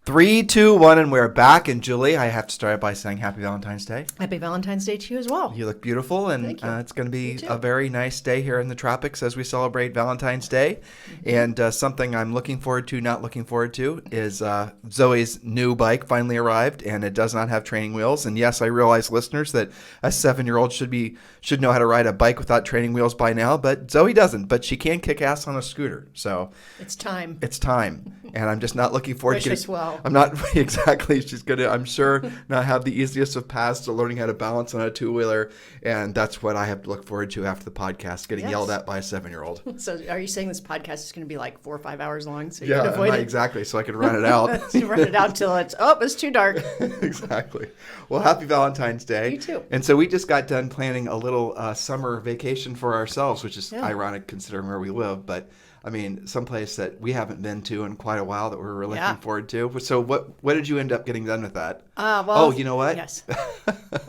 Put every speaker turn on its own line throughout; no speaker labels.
3, 2, 1, and we're back. And Julie, I have to start by saying Happy Valentine's Day.
Happy Valentine's Day to you as well.
You look beautiful, and it's going to be
too.
a very nice day here in the tropics as we celebrate Valentine's Day. Mm-hmm. And something I'm looking forward to, not looking forward to, is Zoe's new bike finally arrived, and it does not have training wheels. And yes, I realize, listeners, that a 7-year-old should know how to ride a bike without training wheels by now, but Zoe doesn't. But she can kick ass on a scooter, so
it's time.
It's time, and I'm just not looking forward to
it. Well.
I'm not exactly. She's going to, I'm sure, not have the easiest of paths to learning how to balance on a two-wheeler. And that's what I have to look forward to after the podcast, getting yelled at by a 7-year-old.
So are you saying this podcast is going to be like 4 or 5 hours long? So you can avoid it?
Exactly. So I can run it out.
So you run it out till it's too dark.
Exactly. Well, happy Valentine's Day.
You too.
And so we just got done planning a little summer vacation for ourselves, which is ironic considering where we live. But I mean, someplace that we haven't been to in quite a while that we're really looking forward to. So what did you end up getting done with that? You know what?
Yes.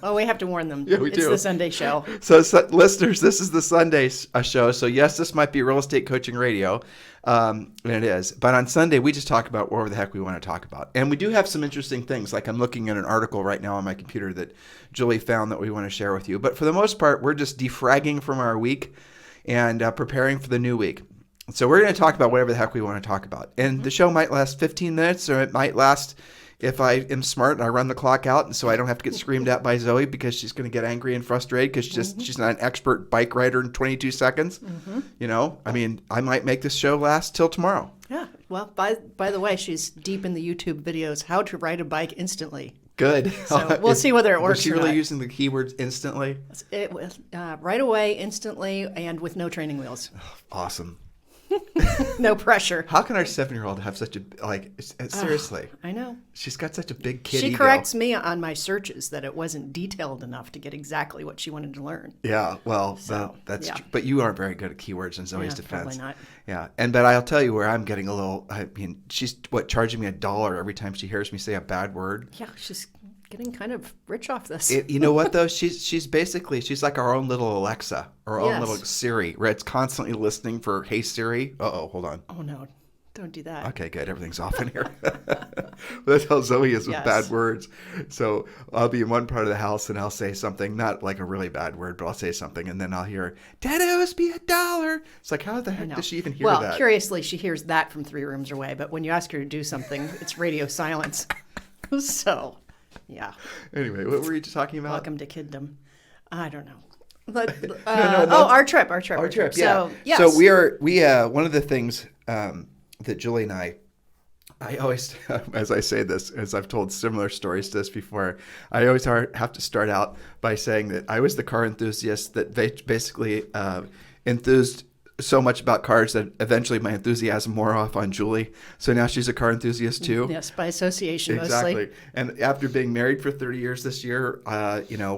Well, we have to warn them.
Yeah, we do.
It's the Sunday show.
So listeners, this is the Sunday show. So yes, this might be real estate coaching radio, and it is. But on Sunday, we just talk about whatever the heck we want to talk about. And we do have some interesting things. Like I'm looking at an article right now on my computer that Julie found that we want to share with you. But for the most part, we're just defragging from our week and preparing for the new week. So we're going to talk about whatever the heck we want to talk about. And the show might last 15 minutes, or it might last, if I am smart and I run the clock out, and so I don't have to get screamed at by Zoe because she's going to get angry and frustrated because she's not an expert bike rider in 22 seconds. Mm-hmm. You know, I mean, I might make this show last till tomorrow.
Yeah. Well, by the way, she's deep in the YouTube videos, how to ride a bike instantly.
Good.
So we'll see whether it works.
Was she really using the keywords instantly?
It was right away, instantly, and with no training wheels.
Awesome.
No pressure.
How can our 7-year-old have such a seriously?
I know.
She's got such a big kid ego.
She corrects me on my searches that it wasn't detailed enough to get exactly what she wanted to learn.
Yeah, well, that's true. But you aren't very good at keywords in Zoe's defense.
Probably not.
Yeah, but I'll tell you where I'm getting a little. I mean, she's charging me $1 every time she hears me say a bad word.
Yeah, she's getting kind of rich off this.
You know what though? She's like our own little Alexa, our own little Siri, where it's constantly listening for "Hey Siri." Hold on.
Oh no, don't do that.
Okay, good. Everything's off in here. That's how Zoe is with bad words. So I'll be in one part of the house and I'll say something, not like a really bad word, but I'll say something, and then I'll hear, "Dad owes me $1." It's like, how the heck does she even hear that?
Well, curiously, she hears that from 3 rooms away, but when you ask her to do something, it's radio silence. So. Yeah.
Anyway, what were you talking about?
Welcome to kiddom. I don't know. But, our trip.
Our trip. Yeah.
So, yes.
So we one of the things that Julie and I always, as I say this, as I've told similar stories to this before, I always have to start out by saying that I was the car enthusiast that basically enthused so much about cars that eventually my enthusiasm wore off on Julie. So now she's a car enthusiast too.
Yes, by association
exactly.
mostly.
And after being married for 30 years this year,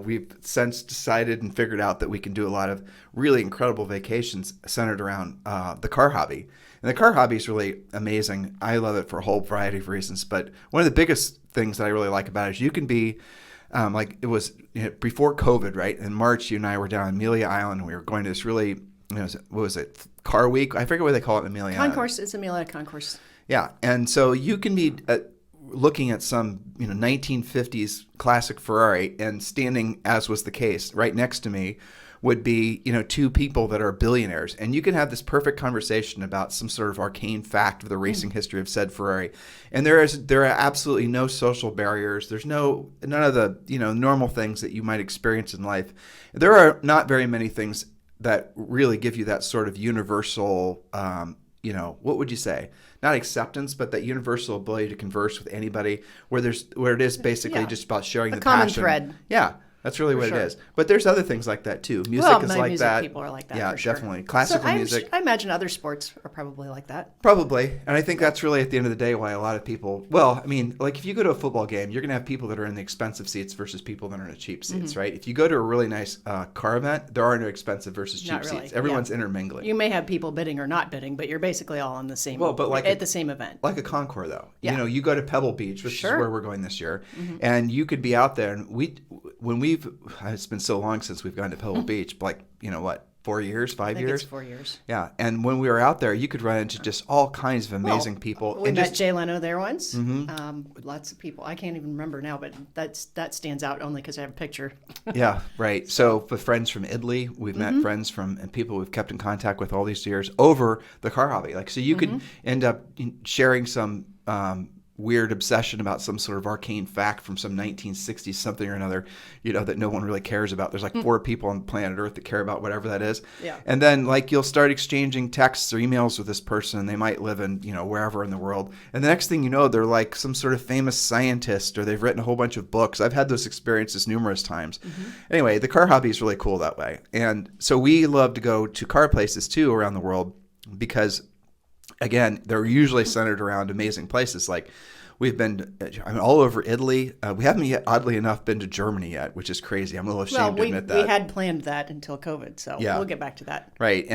we've since decided and figured out that we can do a lot of really incredible vacations centered around the car hobby. And the car hobby is really amazing. I love it for a whole variety of reasons. But one of the biggest things that I really like about it is you can be it was before COVID, right? In March, you and I were down on Amelia Island. And we were going to this really, what was it? Car Week? I forget what they call it in Amelia.
Concourse. It's Amelia Concourse.
Yeah. And so you can be looking at some 1950s classic Ferrari, and standing, as was the case, right next to me would be, 2 people that are billionaires. And you can have this perfect conversation about some sort of arcane fact of the racing history of said Ferrari. And there are absolutely no social barriers. There's none of the, normal things that you might experience in life. There are not very many things that really give you that sort of universal, what would you say? Not acceptance, but that universal ability to converse with anybody, where it is basically just about sharing the
common
passion.
Thread.
Yeah. That's really what it is. But there's other things like that too. Music is like that.
People are like that.
Yeah,
for sure.
definitely. Classical music.
I imagine other sports are probably like that.
Probably. And I think that's really at the end of the day why a lot of people, if you go to a football game, you're going to have people that are in the expensive seats versus people that are in the cheap seats, right? If you go to a really nice car event, there are no expensive versus cheap seats. Everyone's intermingling.
You may have people bidding or not bidding, but you're basically all on the same at the same event.
Like a Concours though.
Yeah.
You go to Pebble Beach, which is where we're going this year, and you could be out there, and it's been so long since we've gone to Pebble Beach, like, 4 years, 5
I think
years.
it's 4 years.
Yeah, and when we were out there, you could run into just all kinds of amazing people.
We
and
met
just,
Jay Leno there once. Lots of people. I can't even remember now, but that stands out only because I have a picture.
yeah, right. So with friends from Italy, we've met friends from and people we've kept in contact with all these years over the car hobby. Like, so you could end up sharing some weird obsession about some sort of arcane fact from some 1960s something or another, that no one really cares about. There's like 4 people on planet Earth that care about whatever that is.
Yeah.
And then like you'll start exchanging texts or emails with this person, and they might live in, wherever in the world. And the next thing you know, they're like some sort of famous scientist, or they've written a whole bunch of books. I've had those experiences numerous times. Anyway, the car hobby is really cool that way. And so we love to go to car places too around the world because, again, they're usually centered around amazing places. Like we've been all over Italy. We haven't yet, oddly enough, been to Germany yet, which is crazy. I'm a little ashamed to admit that.
We had planned that until COVID, so we'll get back to that.
Right,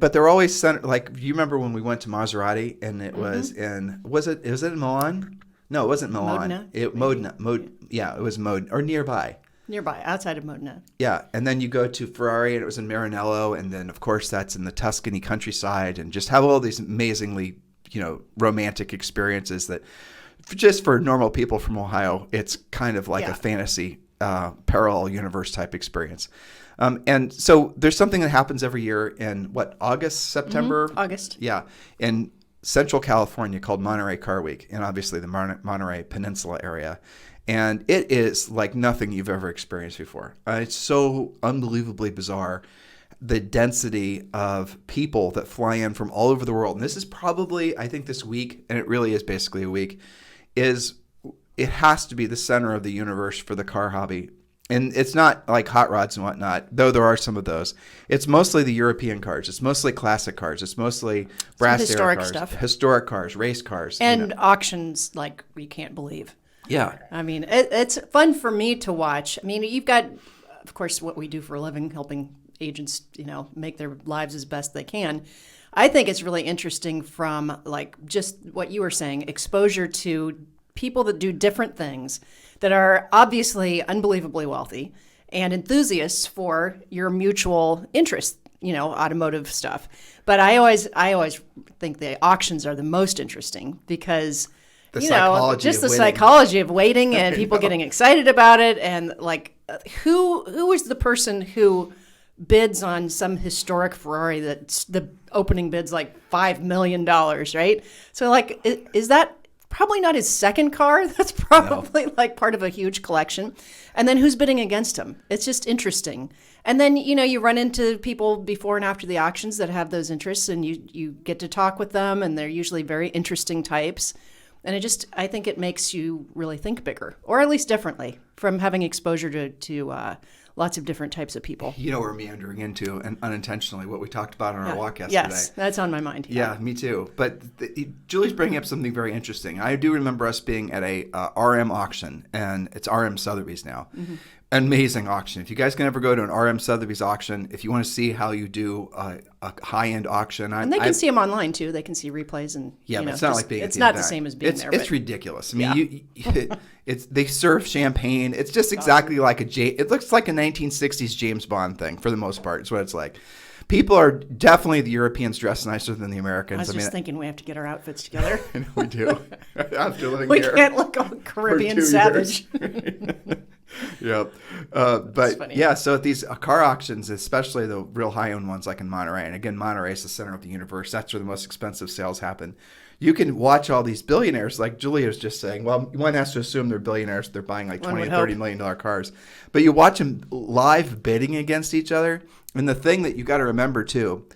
but they're always centered. Like, you remember when we went to Maserati, and it was in was it in Milan? No, it wasn't Milan.
Modena.
Yeah, it was Modena or nearby.
Nearby, outside of Modena.
Yeah, and then you go to Ferrari, and it was in Maranello, and then of course that's in the Tuscany countryside, and just have all these amazingly, romantic experiences that, just for normal people from Ohio, it's kind of like a fantasy parallel universe type experience. And so there's something that happens every year in August, September?
August.
Yeah, in Central California called Monterey Car Week, and obviously the Monterey Peninsula area. And it is like nothing you've ever experienced before. It's so unbelievably bizarre, the density of people that fly in from all over the world. And this is probably, I think this week, and it really is basically a week, it has to be the center of the universe for the car hobby. And it's not like hot rods and whatnot, though there are some of those. It's mostly the European cars. It's mostly classic cars. It's mostly brass era cars, historic cars, race cars.
And auctions like we can't believe.
Yeah.
I mean, it's fun for me to watch. I mean, you've got, of course, what we do for a living, helping agents, make their lives as best they can. I think it's really interesting from like just what you were saying, exposure to people that do different things that are obviously unbelievably wealthy and enthusiasts for your mutual interest, automotive stuff. But I always think the auctions are the most most because the psychology of waiting and people getting excited about it, and like who is the person who bids on some historic Ferrari that's the opening bid's like $5 million, right? So like, is that probably not his second car? That's probably like part of a huge collection. And then who's bidding against him? It's just interesting. And then, you run into people before and after the auctions that have those interests, and you get to talk with them, and they're usually very interesting types. And I think it makes you really think bigger, or at least differently, from having exposure to lots of different types of people.
We're meandering into, and unintentionally, what we talked about on our walk yesterday.
Yes, that's on my mind.
Yeah, me too. But Julie's bringing up something very interesting. I do remember us being at a RM auction, and it's RM Sotheby's now. Mm-hmm. Amazing auction. If you guys can ever go to an RM Sotheby's auction, if you want to see how you do a high-end auction.
And they can see them online, too. They can see replays. And
but it's not like being at the event.
It's not the same as being there.
It's ridiculous. I mean, they serve champagne. It's just exactly like it looks like a 1960s James Bond thing for the most part. It's what it's like. People are definitely, the Europeans dress nicer than the Americans.
I was thinking we have to get our outfits together.
We do. After living
we
here.
Can't look all Caribbean savage.
Yep. But yeah, so at these car auctions, especially the real high-end ones like in Monterey, and again, Monterey is the center of the universe. That's where the most expensive sales happen. You can watch all these billionaires, like Julia was just saying. Well, one has to assume they're billionaires. They're buying like $20 and $30 million cars. But you watch them live bidding against each other. And the thing that you got to remember too,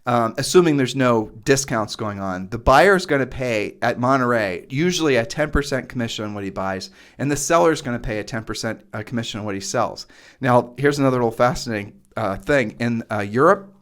assuming there's no discounts going on, the buyer is going to pay at Monterey usually a 10% commission on what he buys, and the seller is going to pay a 10% commission on what he sells. Now, here's another little fascinating thing. In Europe,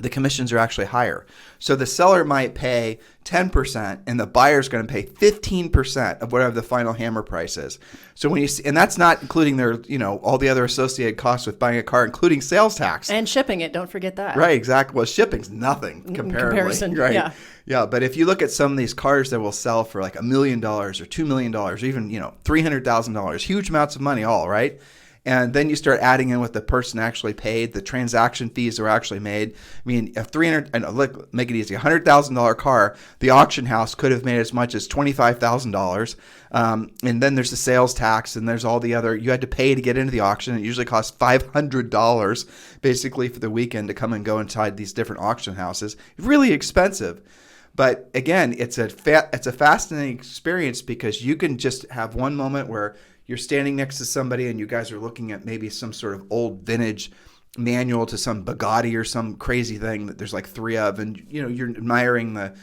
the commissions are actually higher. So the seller might pay 10% and the buyer's going to pay 15% of whatever the final hammer price is. So when you see, and that's not including their, all the other associated costs with buying a car, including sales tax.
And shipping it, don't forget that.
Right, exactly. Well, shipping's nothing
comparison,
right?
Yeah.
Yeah, but if you look at some of these cars that will sell for like $1 million or $2 million or even, $300,000, huge amounts of money all, right? And then you start adding in what the person actually paid, the transaction fees that were actually made. I mean, a make it easy, $100,000 car, the auction house could have made as much as $25,000. And then there's the sales tax, and there's all the other, you had to pay to get into the auction. It usually costs $500 basically for the weekend to come and go inside these different auction houses. Really expensive. But again, it's a fascinating experience because you can just have one moment where you're standing next to somebody and you guys are looking at maybe some sort of old vintage manual to some Bugatti or some crazy thing that there's like 3 of, and you're admiring the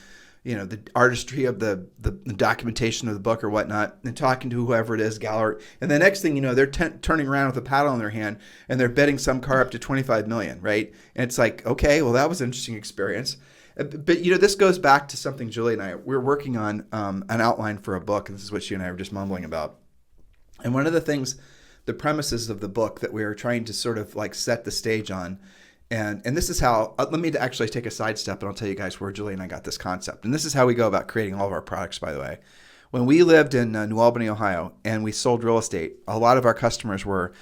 artistry of the documentation of the book or whatnot, and talking to whoever it is, gallery. And the next thing you know, they're turning around with a paddle in their hand and they're betting some car up to $25 million, right? And it's like, okay, well, that was an interesting experience. But this goes back to something Julie and I we're working on, an outline for a book, and this is what she and I were just mumbling about. And one of the things, the premises of the book that we are trying to sort of like set the stage on, and this is how, let me actually take a sidestep and I'll tell you guys where Julie and I got this concept. And this is how we go about creating all of our products, by the way. When we lived in New Albany, Ohio, and we sold real estate, a lot of our customers were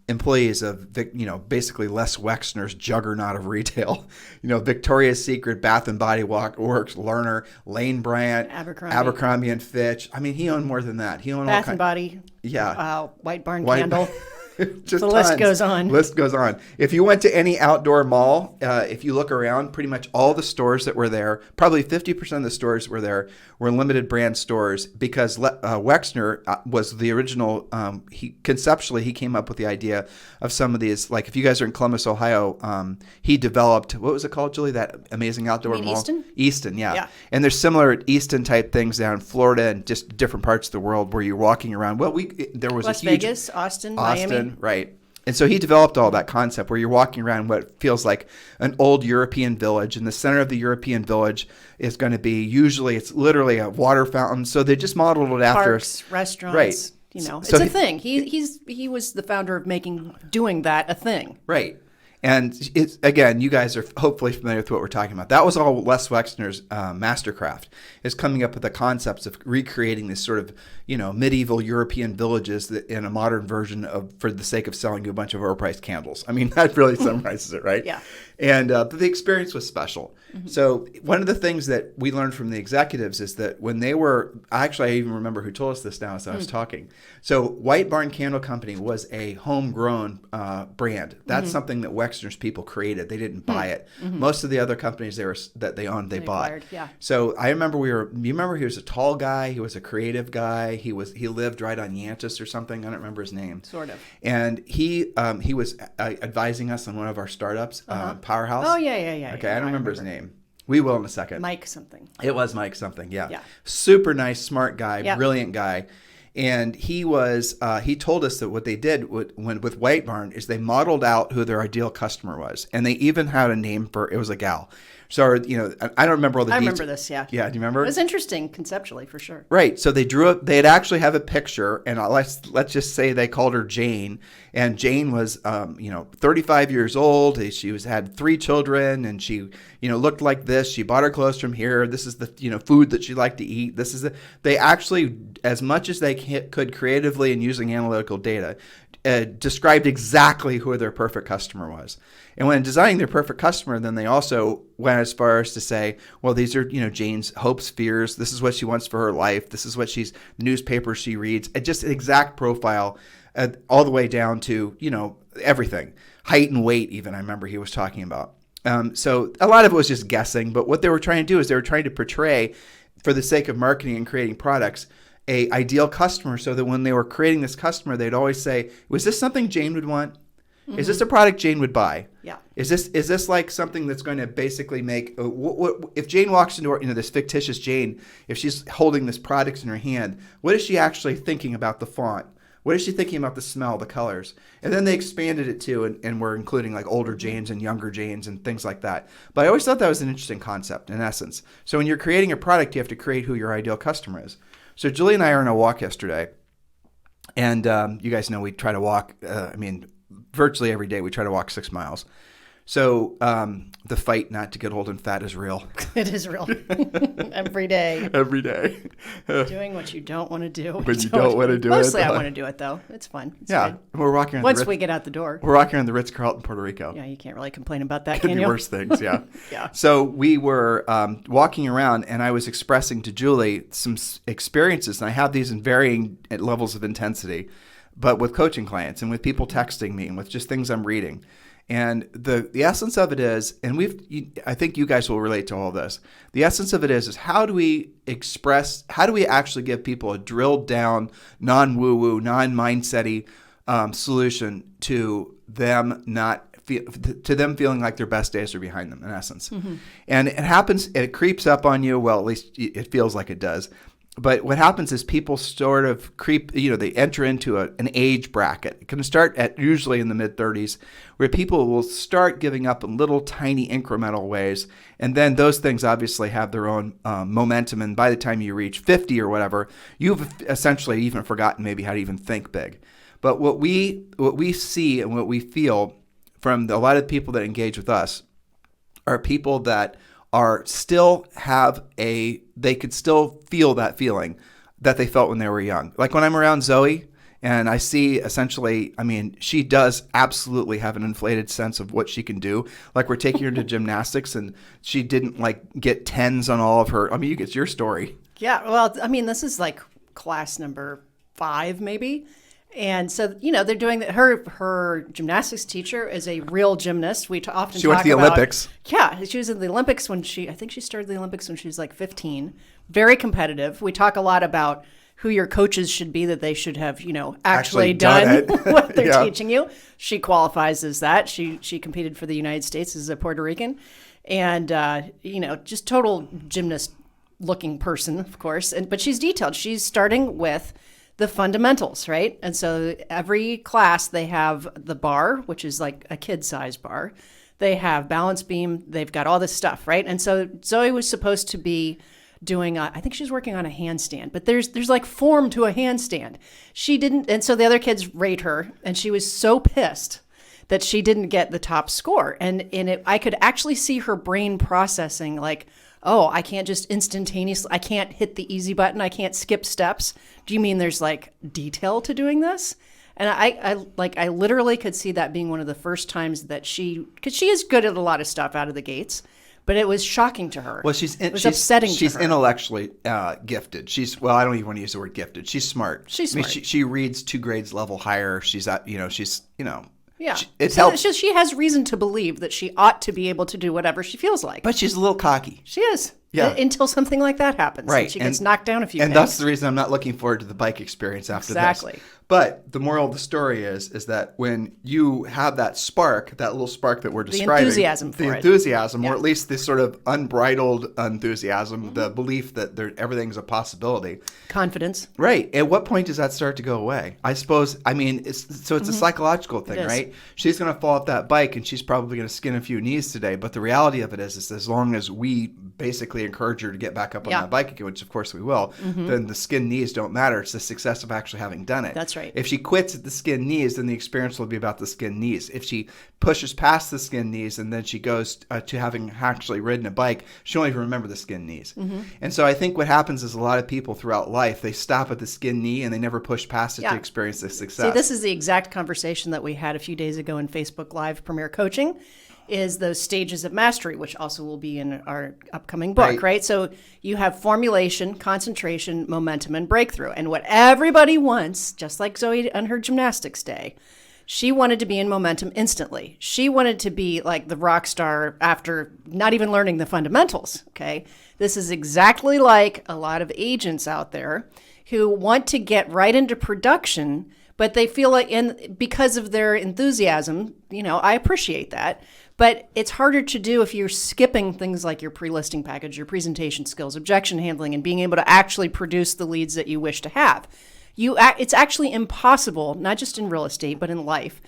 employees of, basically Les Wexner's juggernaut of retail. Victoria's Secret, Bath and Body Works, Lerner, Lane Bryant, Abercrombie and Fitch. I mean, he owned more than that. He owned
Bath and Body.
Yeah.
White Barn Candle.
Just
the list goes on.
List goes on. If you went to any outdoor mall, if you look around, pretty much all the stores that were there, probably 50% of the stores that were there were limited brand stores, because Wexner was the original. Conceptually, he came up with the idea of some of these. Like if you guys are in Columbus, Ohio, he developed, what was it called, Julie? That amazing outdoor mall?
Easton?
Easton, yeah. And there's similar Easton type things down in Florida and just different parts of the world where you're walking around. Well, there was
Las
a huge
Vegas, Austin, Miami.
Right. And so he developed all that concept where you're walking around what feels like an old European village. In the center of the European village is going to be, usually it's literally a water fountain. So they just modeled it after
parks, restaurants.
Right.
It's a thing. He was the founder of doing that a thing.
Right. And it's, again, you guys are hopefully familiar with what we're talking about. That was all Les Wexner's mastercraft, is coming up with the concepts of recreating this sort of, medieval European villages that in a modern version of, for the sake of selling you a bunch of overpriced candles. I mean, that really summarizes it, right?
Yeah.
And but the experience was special. Mm-hmm. So one of the things that we learned from the executives is that when they were, I even remember who told us this now as I was talking. So White Barn Candle Company was a homegrown brand. That's something that Wexner's people created. They didn't buy it. Mm-hmm. Most of the other companies that they owned, they bought.
Acquired, yeah.
So I remember you remember he was a tall guy. He was a creative guy. He lived right on Yantis or something. I don't remember his name.
Sort of.
And he was advising us on one of our startups, Powerhouse.
Oh, yeah.
Okay, I don't remember his name. We will in a second.
Mike something.
It was Mike something, yeah.
Yeah.
Super nice, smart guy, brilliant guy. And he told us that what they did with White Barn is they modeled out who their ideal customer was. And they even had a name for, it was a gal. So, I don't remember all the details.
I remember this, yeah.
Yeah, do you remember?
It was interesting conceptually, for sure.
Right. So they'd actually have a picture, and let's just say they called her Jane. And Jane was, 35 years old. She had 3 children, and she, looked like this. She bought her clothes from here. This is the, food that she liked to eat. They actually, as much as they could creatively and using analytical data, described exactly who their perfect customer was. And when designing their perfect customer, then they also went as far as to say, well, these are, Jane's hopes, fears. This is what she wants for her life. This is what newspapers she reads. Just an exact profile all the way down to, everything. Height and weight even, I remember he was talking about. So a lot of it was just guessing. But what they were trying to do is they were trying to portray, for the sake of marketing and creating products, a ideal customer, so that when they were creating this customer, they'd always say, was this something Jane would want? Mm-hmm. Is this a product Jane would buy?
Yeah.
Is this like something that's going to basically make, if Jane walks into this fictitious Jane, if she's holding this product in her hand, what is she actually thinking about the font? What is she thinking about the smell, the colors? And then they expanded it too, and we're including like older Janes and younger Janes and things like that. But I always thought that was an interesting concept in essence. So when you're creating a product, you have to create who your ideal customer is. So Julie and I are on a walk yesterday, and you guys know we try to walk, virtually every day we try to walk 6 miles. So the fight not to get old and fat is real.
It is real. Every day.
Every day.
Doing what you don't want to do.
When you don't want to do it.
Mostly I want to do it, though. It's fun. It's
Yeah.
good.
We're walking around
Once we get out the door.
We're walking around the Ritz-Carlton, Puerto Rico.
Yeah, you can't really complain about that,
Could
can
be
you?
worse things, yeah.
Yeah.
So we were walking around, and I was expressing to Julie some experiences, and I have these in varying levels of intensity, but with coaching clients and with people texting me and with just things I'm reading. And the essence of it is, and I think you guys will relate to all this. The essence of it is how do we actually give people a drilled down, non-woo-woo, non-mindset-y solution to them feeling like their best days are behind them, in essence. Mm-hmm. And it happens, it creeps up on you. Well, at least it feels like it does. But what happens is people sort of they enter into an age bracket. It can start at usually in the mid-30s, where people will start giving up in little tiny incremental ways. And then those things obviously have their own momentum. And by the time you reach 50 or whatever, you've essentially even forgotten maybe how to even think big. But what we see and what we feel from a lot of the people that engage with us are people that they could still feel that feeling that they felt when they were young. Like when I'm around Zoe and I see essentially, she does absolutely have an inflated sense of what she can do. Like we're taking her to gymnastics and she didn't get 10s on all of her. You get your story.
Yeah. Well, this is like class number 5 maybe. And so, they're doing that. Her gymnastics teacher is a real gymnast. We often talk about.
She went to the Olympics.
Yeah, she was in the Olympics I think she started the Olympics when she was like 15. Very competitive. We talk a lot about who your coaches should be, that they should have, actually done what they're teaching you. She qualifies as that. She competed for the United States as a Puerto Rican. And, just total gymnast looking person, of course. But she's detailed. She's starting with the fundamentals, right? And so every class they have the bar, which is like a kid-sized bar. They have balance beam. They've got all this stuff, right? And so Zoe was supposed to be doing, I think she's working on a handstand, but there's like form to a handstand. She didn't, and so the other kids rate her, and she was so pissed that she didn't get the top score. And I could actually see her brain processing like, oh, I can't just instantaneously, I can't hit the easy button. I can't skip steps. Do you mean there's like detail to doing this? And I literally could see that being one of the first times that because she is good at a lot of stuff out of the gates, but it was shocking to her.
Well,
it was upsetting to her.
She's intellectually gifted. I don't even want to use the word gifted. She's smart.
She's smart.
She reads 2 grades level higher.
Yeah.
It helps.
She has reason to believe that she ought to be able to do whatever she feels like.
But she's a little cocky.
She is.
Yeah.
Until something like that happens.
Right.
And she gets knocked down a few times.
And that's the reason I'm not looking forward to the bike experience after this.
Exactly.
But the moral of the story is that when you have that spark, that little spark that we're describing.
The enthusiasm for it.
Enthusiasm, or at least this sort of unbridled enthusiasm, the belief that everything's a possibility.
Confidence.
Right. At what point does that start to go away? I suppose, it's a psychological thing, right? She's going to fall off that bike and she's probably going to skin a few knees today. But the reality of it is as long as we basically encourage her to get back up on that bike again, which of course we will, then the skin knees don't matter. It's the success of actually having done it.
That's right.
If she quits at the skin knees, then the experience will be about the skin knees. If she pushes past the skin knees and then she goes to having actually ridden a bike, she'll only remember the skin knees. And so I think what happens is a lot of people throughout life, they stop at the skin knee and they never push past it to experience the success.
See, this is the exact conversation that we had a few days ago in Facebook Live Premier Coaching, is those stages of mastery, which also will be in our upcoming book, right? So you have formulation, concentration, momentum, and breakthrough. And what everybody wants, just like Zoe on her gymnastics day, she wanted to be in momentum instantly. She wanted to be like the rock star after not even learning the fundamentals, okay? This is exactly like a lot of agents out there who want to get right into production, but they feel like, because of their enthusiasm, I appreciate that. But it's harder to do if you're skipping things like your pre-listing package, your presentation skills, objection handling, and being able to actually produce the leads that you wish to have. It's actually impossible, not just in real estate, but in life,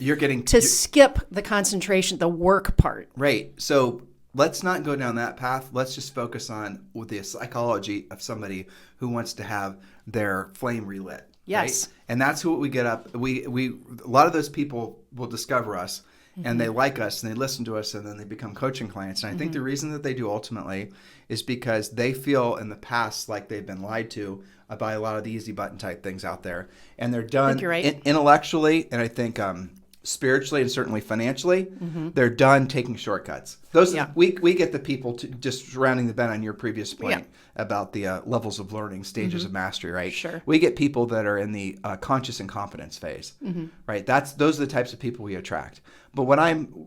skip the concentration, the work part.
Right. So let's not go down that path. Let's just focus on the psychology of somebody who wants to have their flame relit.
Yes.
Right? And that's what we get up. A lot of those people will discover us. and they like us and they listen to us and then they become coaching clients. And I think the reason that they do ultimately is because they feel in the past like they've been lied to by a lot of the easy button type things out there. And they're done
you're right.
intellectually, and I think spiritually and certainly financially, they're done taking shortcuts. Those we get the people to just surrounding the bend on your previous point about the levels of learning, stages of mastery, right?
Sure.
We get people that are in the conscious incompetence phase, right? Those are the types of people we attract. But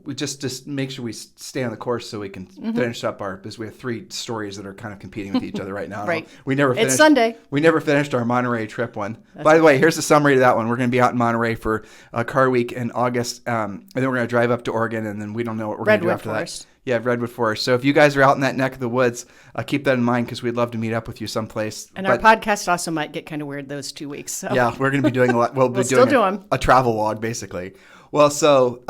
we just make sure we stay on the course so we can finish up because we have 3 stories that are kind of competing with each other right now.
Right.
We never finished.
It's Sunday.
We never finished our Monterey trip one. By the way, here's the summary to that one. We're going to be out in Monterey for Car Week in August, and then we're going to drive up to Oregon, and then we don't know what we're going to do after that. Yeah, Redwood Forest. So if you guys are out in that neck of the woods, keep that in mind because we'd love to meet up with you someplace.
And our podcast also might get kind of weird those 2 weeks. So.
Yeah, we're going to be doing a lot. We'll be doing a travel log basically. Well, so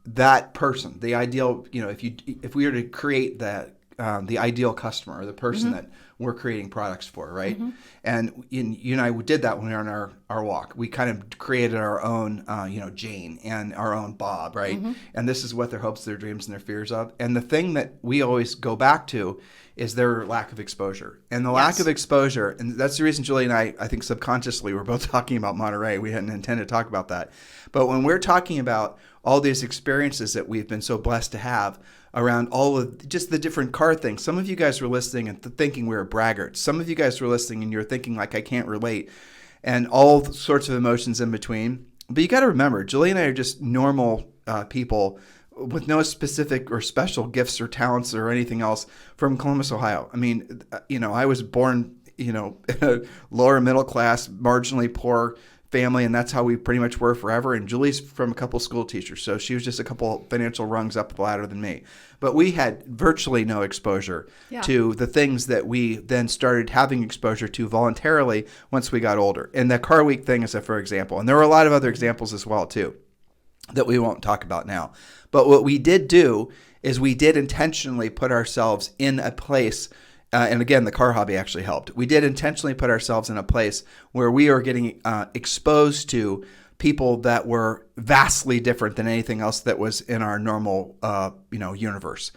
that person, the ideal, if we were to create that, the ideal customer or the person that we're creating products for, right? And you and I did that when we were on our walk. We kind of created our own, Jane and our own Bob, right? And this is what their hopes, their dreams, and their fears of. And the thing that we always go back to is their lack of exposure. And the lack of exposure, and that's the reason Julie and I think subconsciously we're both talking about Monterey. We hadn't intended to talk about that. But when we're talking about all these experiences that we've been so blessed to have around all of just the different car things. Some of you guys were listening and thinking we were braggarts. Some of you guys were listening and you're thinking like, I can't relate, and all sorts of emotions in between. But you got to remember, Julie and I are just normal people with no specific or special gifts or talents or anything else from Columbus, Ohio. I mean, I was born, in a lower middle class, marginally poor family, and that's how we pretty much were forever. And Julie's from a couple school teachers, so she was just a couple financial rungs up the ladder than me. But we had virtually no exposure to the things that we then started having exposure to voluntarily once we got older. And the Car Week thing is for example. And there were a lot of other examples as well too that we won't talk about now. But what we did do is we did intentionally put ourselves in a place. And again, the car hobby actually helped. We did intentionally put ourselves in a place where we are getting exposed to people that were vastly different than anything else that was in our normal, universe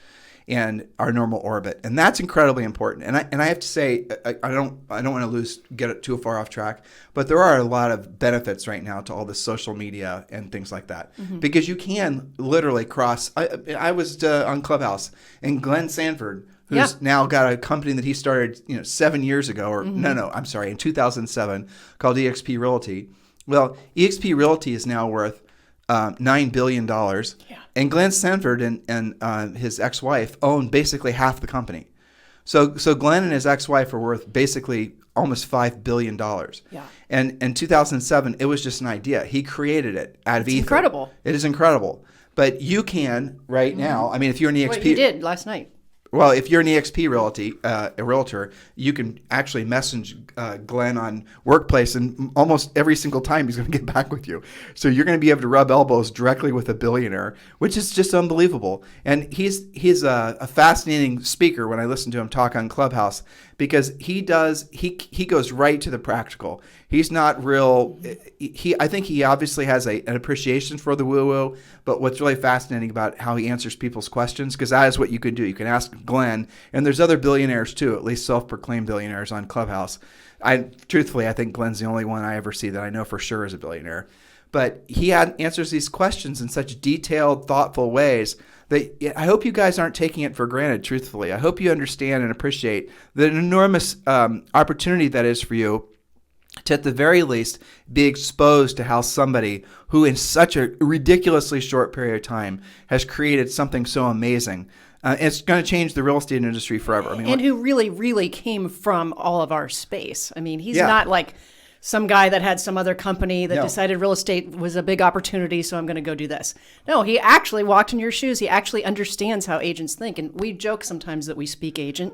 and our normal orbit. And that's incredibly important. And I have to say, I don't want to get it too far off track, but there are a lot of benefits right now to all this social media and things like that, because you can literally cross. I was on Clubhouse, and Glenn Sanford, who's now got a company that he started, 7 years ago, or in 2007, called EXP Realty. Well, EXP Realty is now worth $9 billion. Yeah. And Glenn Sanford and his ex-wife own basically half the company. So Glenn and his ex-wife are worth basically almost $5 billion. Yeah. And in 2007, it was just an idea. He created it out of ether. It's
incredible.
It is incredible. But you can right now, I mean, if you're an EXP...
Well, you did last night.
Well, if you're an EXP Realty, a realtor, you can actually message Glenn on Workplace, and almost every single time he's going to get back with you. So you're going to be able to rub elbows directly with a billionaire, which is just unbelievable. And he's a fascinating speaker when I listen to him talk on Clubhouse, because he goes right to the practical. He's not real. I think he obviously has an appreciation for the woo-woo, but what's really fascinating about how he answers people's questions, because that is what you can do. You can ask Glenn, and there's other billionaires too, at least self-proclaimed billionaires on Clubhouse. Truthfully, I think Glenn's the only one I ever see that I know for sure is a billionaire. But he answers these questions in such detailed, thoughtful ways that I hope you guys aren't taking it for granted, truthfully. I hope you understand and appreciate the enormous opportunity that is for you to, at the very least, be exposed to how somebody who in such a ridiculously short period of time has created something so amazing. It's going to change the real estate industry forever. I mean,
and who really, really came from all of our space. I mean, he's not like some guy that had some other company that decided real estate was a big opportunity, so I'm going to go do this. No, he actually walked in your shoes. He actually understands how agents think. And we joke sometimes that we speak agent,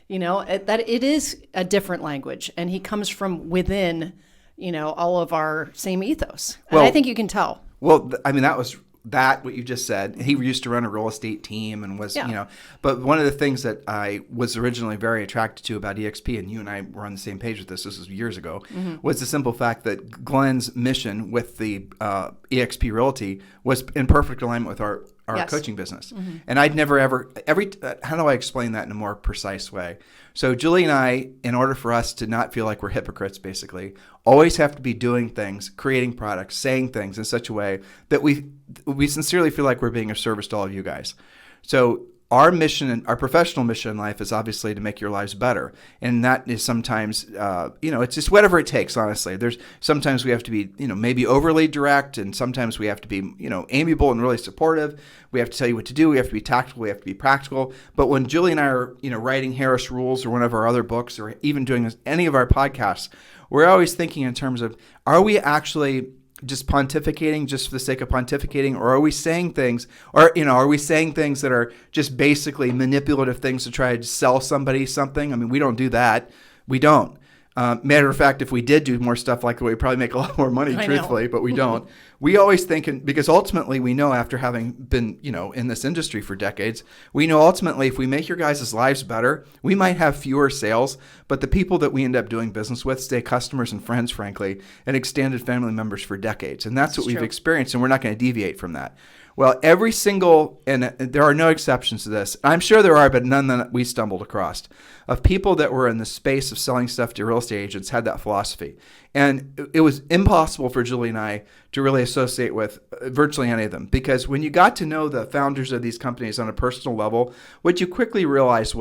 that it is a different language. And he comes from within, all of our same ethos. And I think you can tell.
Well, I mean, that was that, what you just said. He used to run a real estate team and was,
Yeah.
but one of the things that I was originally very attracted to about EXP, and you and I were on the same page with this was years ago, was the simple fact that Glenn's mission with the EXP Realty was in perfect alignment with our
Yes.
coaching business. And I'd never ever, how do I explain that in a more precise way? So Julie and I, in order for us to not feel like we're hypocrites, basically, always have to be doing things, creating products, saying things in such a way that we sincerely feel like we're being of service to all of you guys. So our mission and our professional mission in life is obviously to make your lives better. And that is sometimes, it's just whatever it takes, honestly. Sometimes we have to be, maybe overly direct, and sometimes we have to be, amiable and really supportive. We have to tell you what to do. We have to be tactical. We have to be practical. But when Julie and I are, writing Harris Rules or one of our other books, or even doing any of our podcasts, we're always thinking in terms of, are we actually just pontificating just for the sake of pontificating, or are we saying things, or are we saying things that are just basically manipulative things to try to sell somebody something? I mean, we don't do that. We don't. Matter of fact, if we did do more stuff like that, we'd probably make a lot more money, truthfully, but we don't. We always think, because ultimately we know, after having been, in this industry for decades, we know ultimately if we make your guys' lives better, we might have fewer sales, but the people that we end up doing business with stay customers and friends, frankly, and extended family members for decades. And that's what we've experienced, and we're not going to deviate from that. Well, every single, and there are no exceptions to this, I'm sure there are, but none that we stumbled across, of people that were in the space of selling stuff to real estate agents had that philosophy. And it was impossible for Julie and I to really associate with virtually any of them, because when you got to know the founders of these companies on a personal level, what you quickly realized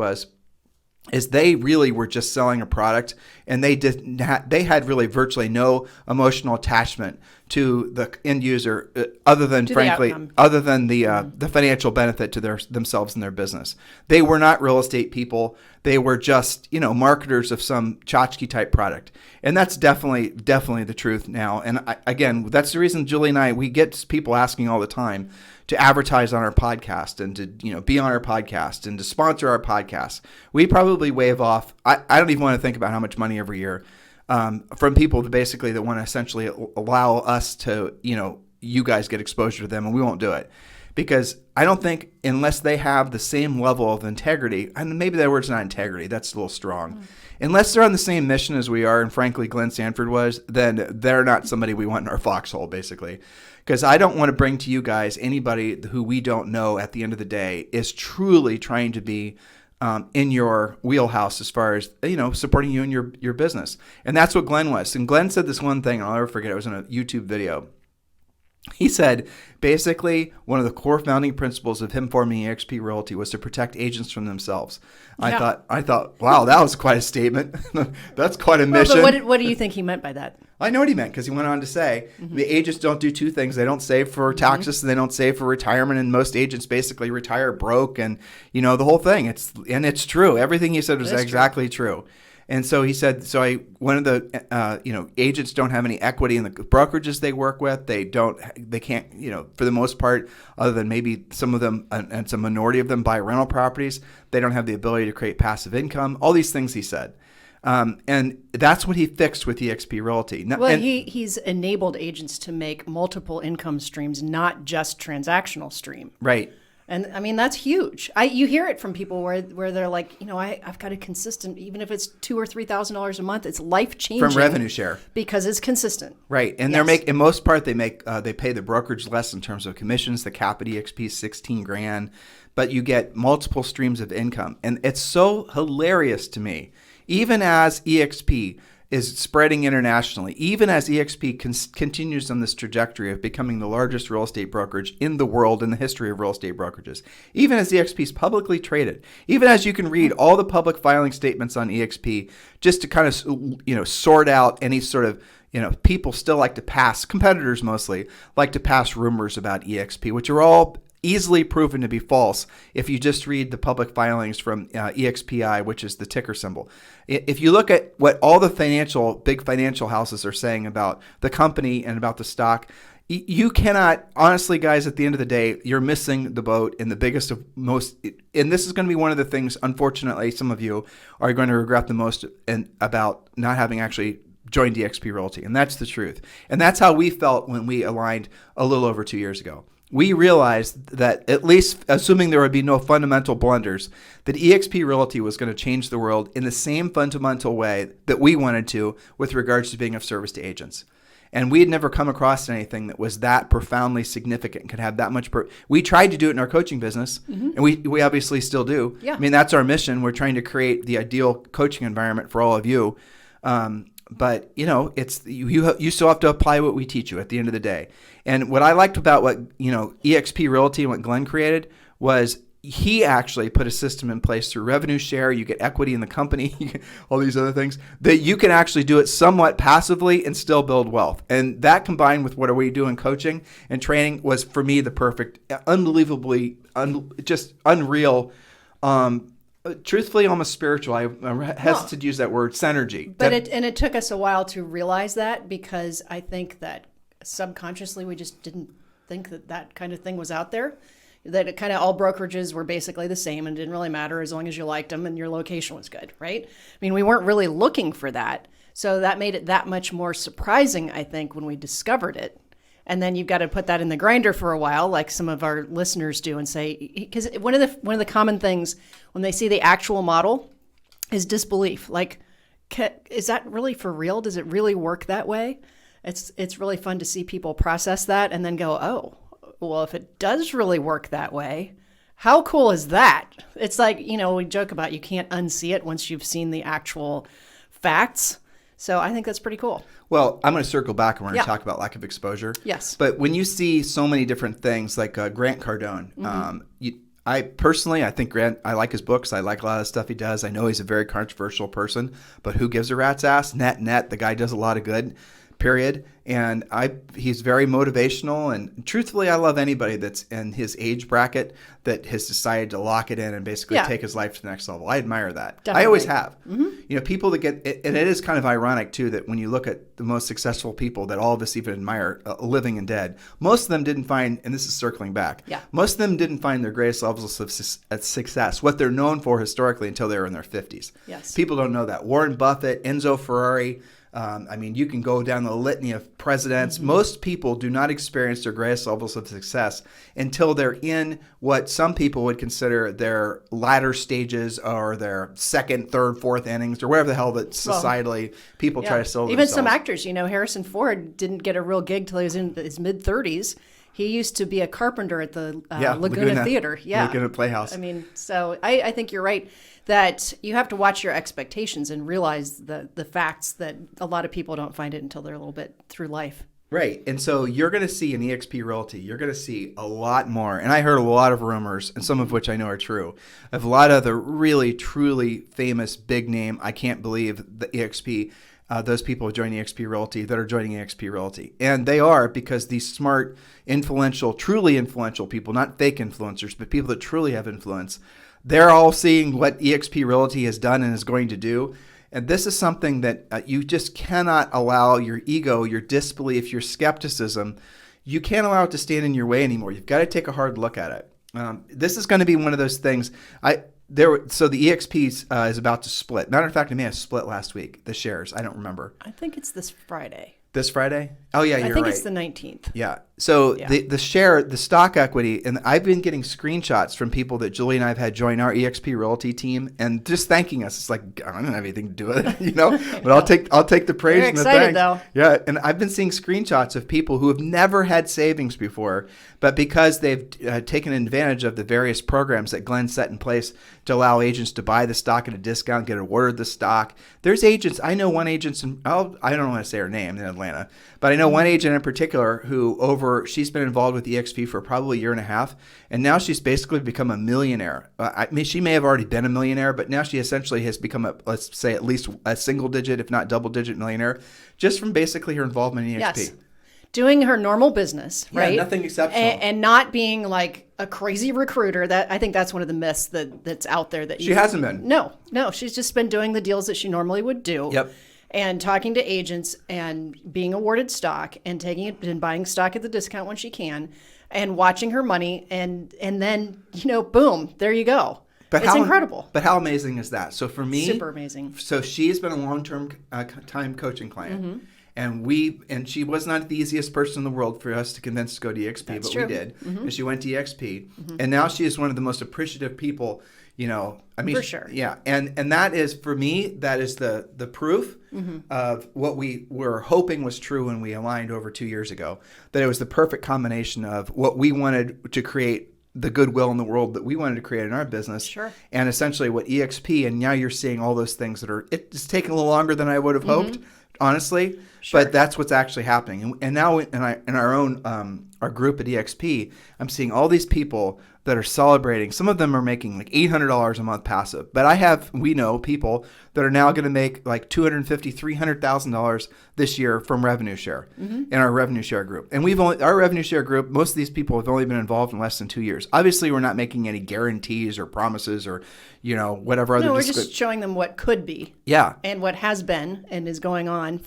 is they really were just selling a product, and they had really virtually no emotional attachment to the end user, other than the financial benefit to themselves and their business. They were not real estate people. They were just, marketers of some tchotchke type product. And that's definitely the truth now. And again, that's the reason Julie and I, we get people asking all the time to advertise on our podcast and to, be on our podcast and to sponsor our podcast. We probably wave off, I don't even want to think about how much money every year from people that want to essentially allow us to, you guys get exposure to them, and we won't do it. Because I don't think, unless they have the same level of integrity, and maybe that word's not integrity, that's a little strong. Unless they're on the same mission as we are, and frankly Glenn Sanford was, then they're not somebody we want in our foxhole, basically. Because I don't want to bring to you guys anybody who we don't know at the end of the day is truly trying to be in your wheelhouse as far as, supporting you in your business. And that's what Glenn was. And Glenn said this one thing, and I'll never forget, it was in a YouTube video. He said, basically, one of the core founding principles of him forming EXP Realty was to protect agents from themselves.
Yeah.
I thought, wow, that was quite a statement. That's quite a mission.
But what do you think he meant by that?
I know what he meant, because he went on to say the agents don't do two things. They don't save for taxes, and they don't save for retirement. And most agents basically retire broke, and the whole thing. It's true. Everything he said was exactly true. And so he said, one of the, agents don't have any equity in the brokerages they work with. They can't, for the most part, other than maybe some of them, and some minority of them buy rental properties, they don't have the ability to create passive income. All these things he said. And that's what he fixed with EXP Realty.
He's enabled agents to make multiple income streams, not just transactional stream.
Right.
And I mean, that's huge. You hear it from people where they're like, I've got a consistent, even if it's $2,000 or $3,000 a month, it's life changing
from revenue share
because it's consistent.
Right, and in most part they pay the brokerage less in terms of commissions. The cap at EXP is $16,000, but you get multiple streams of income, and it's so hilarious to me. Even as EXP is spreading internationally, even as EXP continues on this trajectory of becoming the largest real estate brokerage in the world in the history of real estate brokerages, even as EXP is publicly traded, even as you can read all the public filing statements on EXP just to kind of, sort out any sort of, people still like to pass, competitors mostly, like to pass rumors about EXP, which are all easily proven to be false if you just read the public filings from EXPI, which is the ticker symbol. If you look at what all the big financial houses are saying about the company and about the stock, you cannot, honestly, guys, at the end of the day, you're missing the boat in the biggest of most, and this is going to be one of the things, unfortunately, some of you are going to regret the most about not having actually joined EXP Realty, and that's the truth. And that's how we felt when we aligned a little over 2 years ago. we realized that, at least assuming there would be no fundamental blunders, that EXP Realty was going to change the world in the same fundamental way that we wanted to with regards to being of service to agents. And we had never come across anything that was that profoundly significant and could have that much. We tried to do it in our coaching business, and we obviously still do.
Yeah.
I mean, that's our mission. We're trying to create the ideal coaching environment for all of you. But it's you still have to apply what we teach you at the end of the day. And what I liked about what EXP Realty and what Glenn created was he actually put a system in place through revenue share. You get equity in the company, all these other things that you can actually do it somewhat passively and still build wealth. And that combined with what we do in coaching and training was for me the perfect, unbelievably, just unreal. Truthfully, almost spiritual. I hesitate to use that word, synergy.
But it took us a while to realize that, because I think that subconsciously we just didn't think that kind of thing was out there. That it kind of all brokerages were basically the same and didn't really matter as long as you liked them and your location was good, right? I mean, we weren't really looking for that. So that made it that much more surprising, I think, when we discovered it. And then you've got to put that in the grinder for a while, like some of our listeners do, and say, because one of the common things when they see the actual model is disbelief. Like, is that really for real? Does it really work that way? It's really fun to see people process that and then go, oh, well, if it does really work that way, how cool is that? It's like, we joke about you can't unsee it once you've seen the actual facts. So I think that's pretty cool.
Well, I'm going to circle back and we're going to talk about lack of exposure.
Yes.
But when you see so many different things like Grant Cardone, I think Grant, I like his books. I like a lot of the stuff he does. I know he's a very controversial person, but who gives a rat's ass? Net, the guy does a lot of good. Period. And he's very motivational, and truthfully, I love anybody that's in his age bracket that has decided to lock it in and basically take his life to the next level. I admire that.
Definitely.
I always have. People that get, and it is kind of ironic too that when you look at the most successful people that all of us even admire, living and dead, most of them didn't find, and this is circling back, most of them didn't find their greatest levels of success, what they're known for historically, until they were in their 50s.
Yes.
People don't know that. Warren Buffett, Enzo Ferrari. You can go down the litany of presidents. Most people do not experience their greatest levels of success until they're in what some people would consider their latter stages or their second, third, fourth innings, or whatever the hell that societally people try to sell
Even
themselves.
some actors, Harrison Ford didn't get a real gig till he was in his mid-30s. He used to be a carpenter at the Laguna Theater. Yeah.
Laguna Playhouse.
So I think you're right that you have to watch your expectations and realize the facts that a lot of people don't find it until they're a little bit through life.
Right. And so you're going to see in EXP Realty, you're going to see a lot more. And I heard a lot of rumors, and some of which I know are true, of a lot of the really, truly famous big name, I can't believe the EXP, those people who join EXP Realty that are joining EXP Realty. And they are because these smart, influential, truly influential people, not fake influencers, but people that truly have influence, they're all seeing what EXP Realty has done and is going to do. And this is something that you just cannot allow your ego, your disbelief, your skepticism, you can't allow it to stand in your way anymore. You've got to take a hard look at it. This is going to be one of those things. So the EXP is about to split. Matter of fact, it may have split last week, the shares. I don't remember.
I think it's this Friday.
This Friday? Oh, yeah, you're right.
I think it's the 19th.
Yeah. So the stock equity, and I've been getting screenshots from people that Julie and I have had join our EXP Realty team, and just thanking us. It's like, I don't have anything to do with it, But I'll take the praise
You're
and the
excited,
thanks.
though.
Yeah, and I've been seeing screenshots of people who have never had savings before, but because they've taken advantage of the various programs that Glenn set in place to allow agents to buy the stock at a discount, get awarded the stock. There's agents. I know one agent, I don't want to say her name, in Atlanta, but I know one agent in particular who she's been involved with EXP for probably a year and a half, and now she's basically become a millionaire. She may have already been a millionaire, but now she essentially has become let's say at least a single digit, if not double digit millionaire, just from basically her involvement in EXP.
Yes. Doing her normal business, right?
Yeah, nothing exceptional.
And not being like a crazy recruiter. That I think that's one of the myths that's out there. That
she hasn't been.
No, she's just been doing the deals that she normally would do.
Yep.
And talking to agents and being awarded stock and taking it and buying stock at the discount when she can, and watching her money, and then boom, there you go. But it's incredible.
But how amazing is that? So for me,
super amazing.
So she's been a long-term time coaching client. Mm-hmm. And she was not the easiest person in the world for us to convince to go to EXP,
That's
but
true.
we did. And she went to EXP. And now she is one of the most appreciative people, I mean,
For sure.
Yeah. And that is, for me, that is the proof of what we were hoping was true when we aligned over 2 years ago, that it was the perfect combination of what we wanted to create, the goodwill in the world that we wanted to create in our business.
Sure.
And essentially what EXP, and now you're seeing all those things that it's taken a little longer than I would have hoped, honestly,
Sure.
but that's what's actually happening. And now in our own, our group at EXP, I'm seeing all these people that are celebrating. Some of them are making like $800 a month passive, but we know people that are now going to make like $250,000, $300,000 this year from revenue share in our revenue share group. And our revenue share group, most of these people have only been involved in less than 2 years. Obviously, we're not making any guarantees or promises or, whatever other.
No, we're just showing them what could be.
Yeah.
And what has been and is going on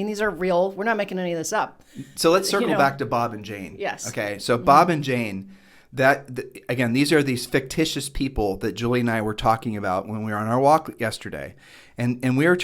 these are real. We're not making any of this up.
So let's circle back to Bob and Jane.
Yes.
Okay. So Bob and Jane, again, these are these fictitious people that Julie and I were talking about when we were on our walk yesterday. And we were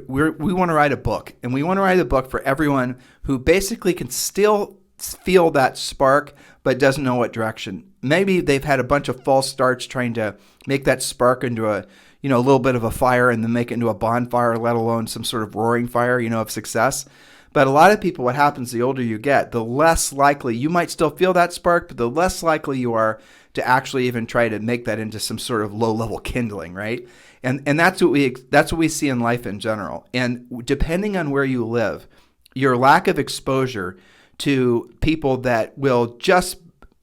we want to write a book. And we want to write a book for everyone who basically can still feel that spark, but doesn't know what direction. Maybe they've had a bunch of false starts trying to make that spark into a little bit of a fire and then make it into a bonfire, let alone some sort of roaring fire, of success. But a lot of people, what happens the older you get, the less likely, you might still feel that spark, but the less likely you are to actually even try to make that into some sort of low-level kindling, right? And that's what we see in life in general. And depending on where you live, your lack of exposure to people that will just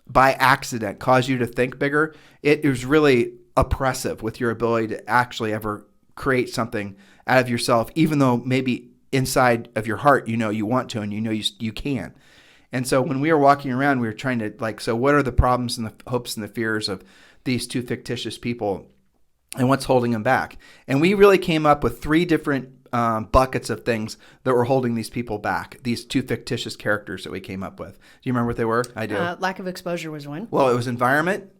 by accident cause you to think bigger, it is really oppressive with your ability to actually ever create something out of yourself, even though maybe inside of your heart, you want to, and you can. And so when we were walking around, we were trying to so what are the problems and the hopes and the fears of these two fictitious people and what's holding them back? And we really came up with 3 different buckets of things that were holding these people back, these 2 fictitious characters that we came up with. Do you remember what they were? I do.
Lack of exposure was one.
Well, it was environment.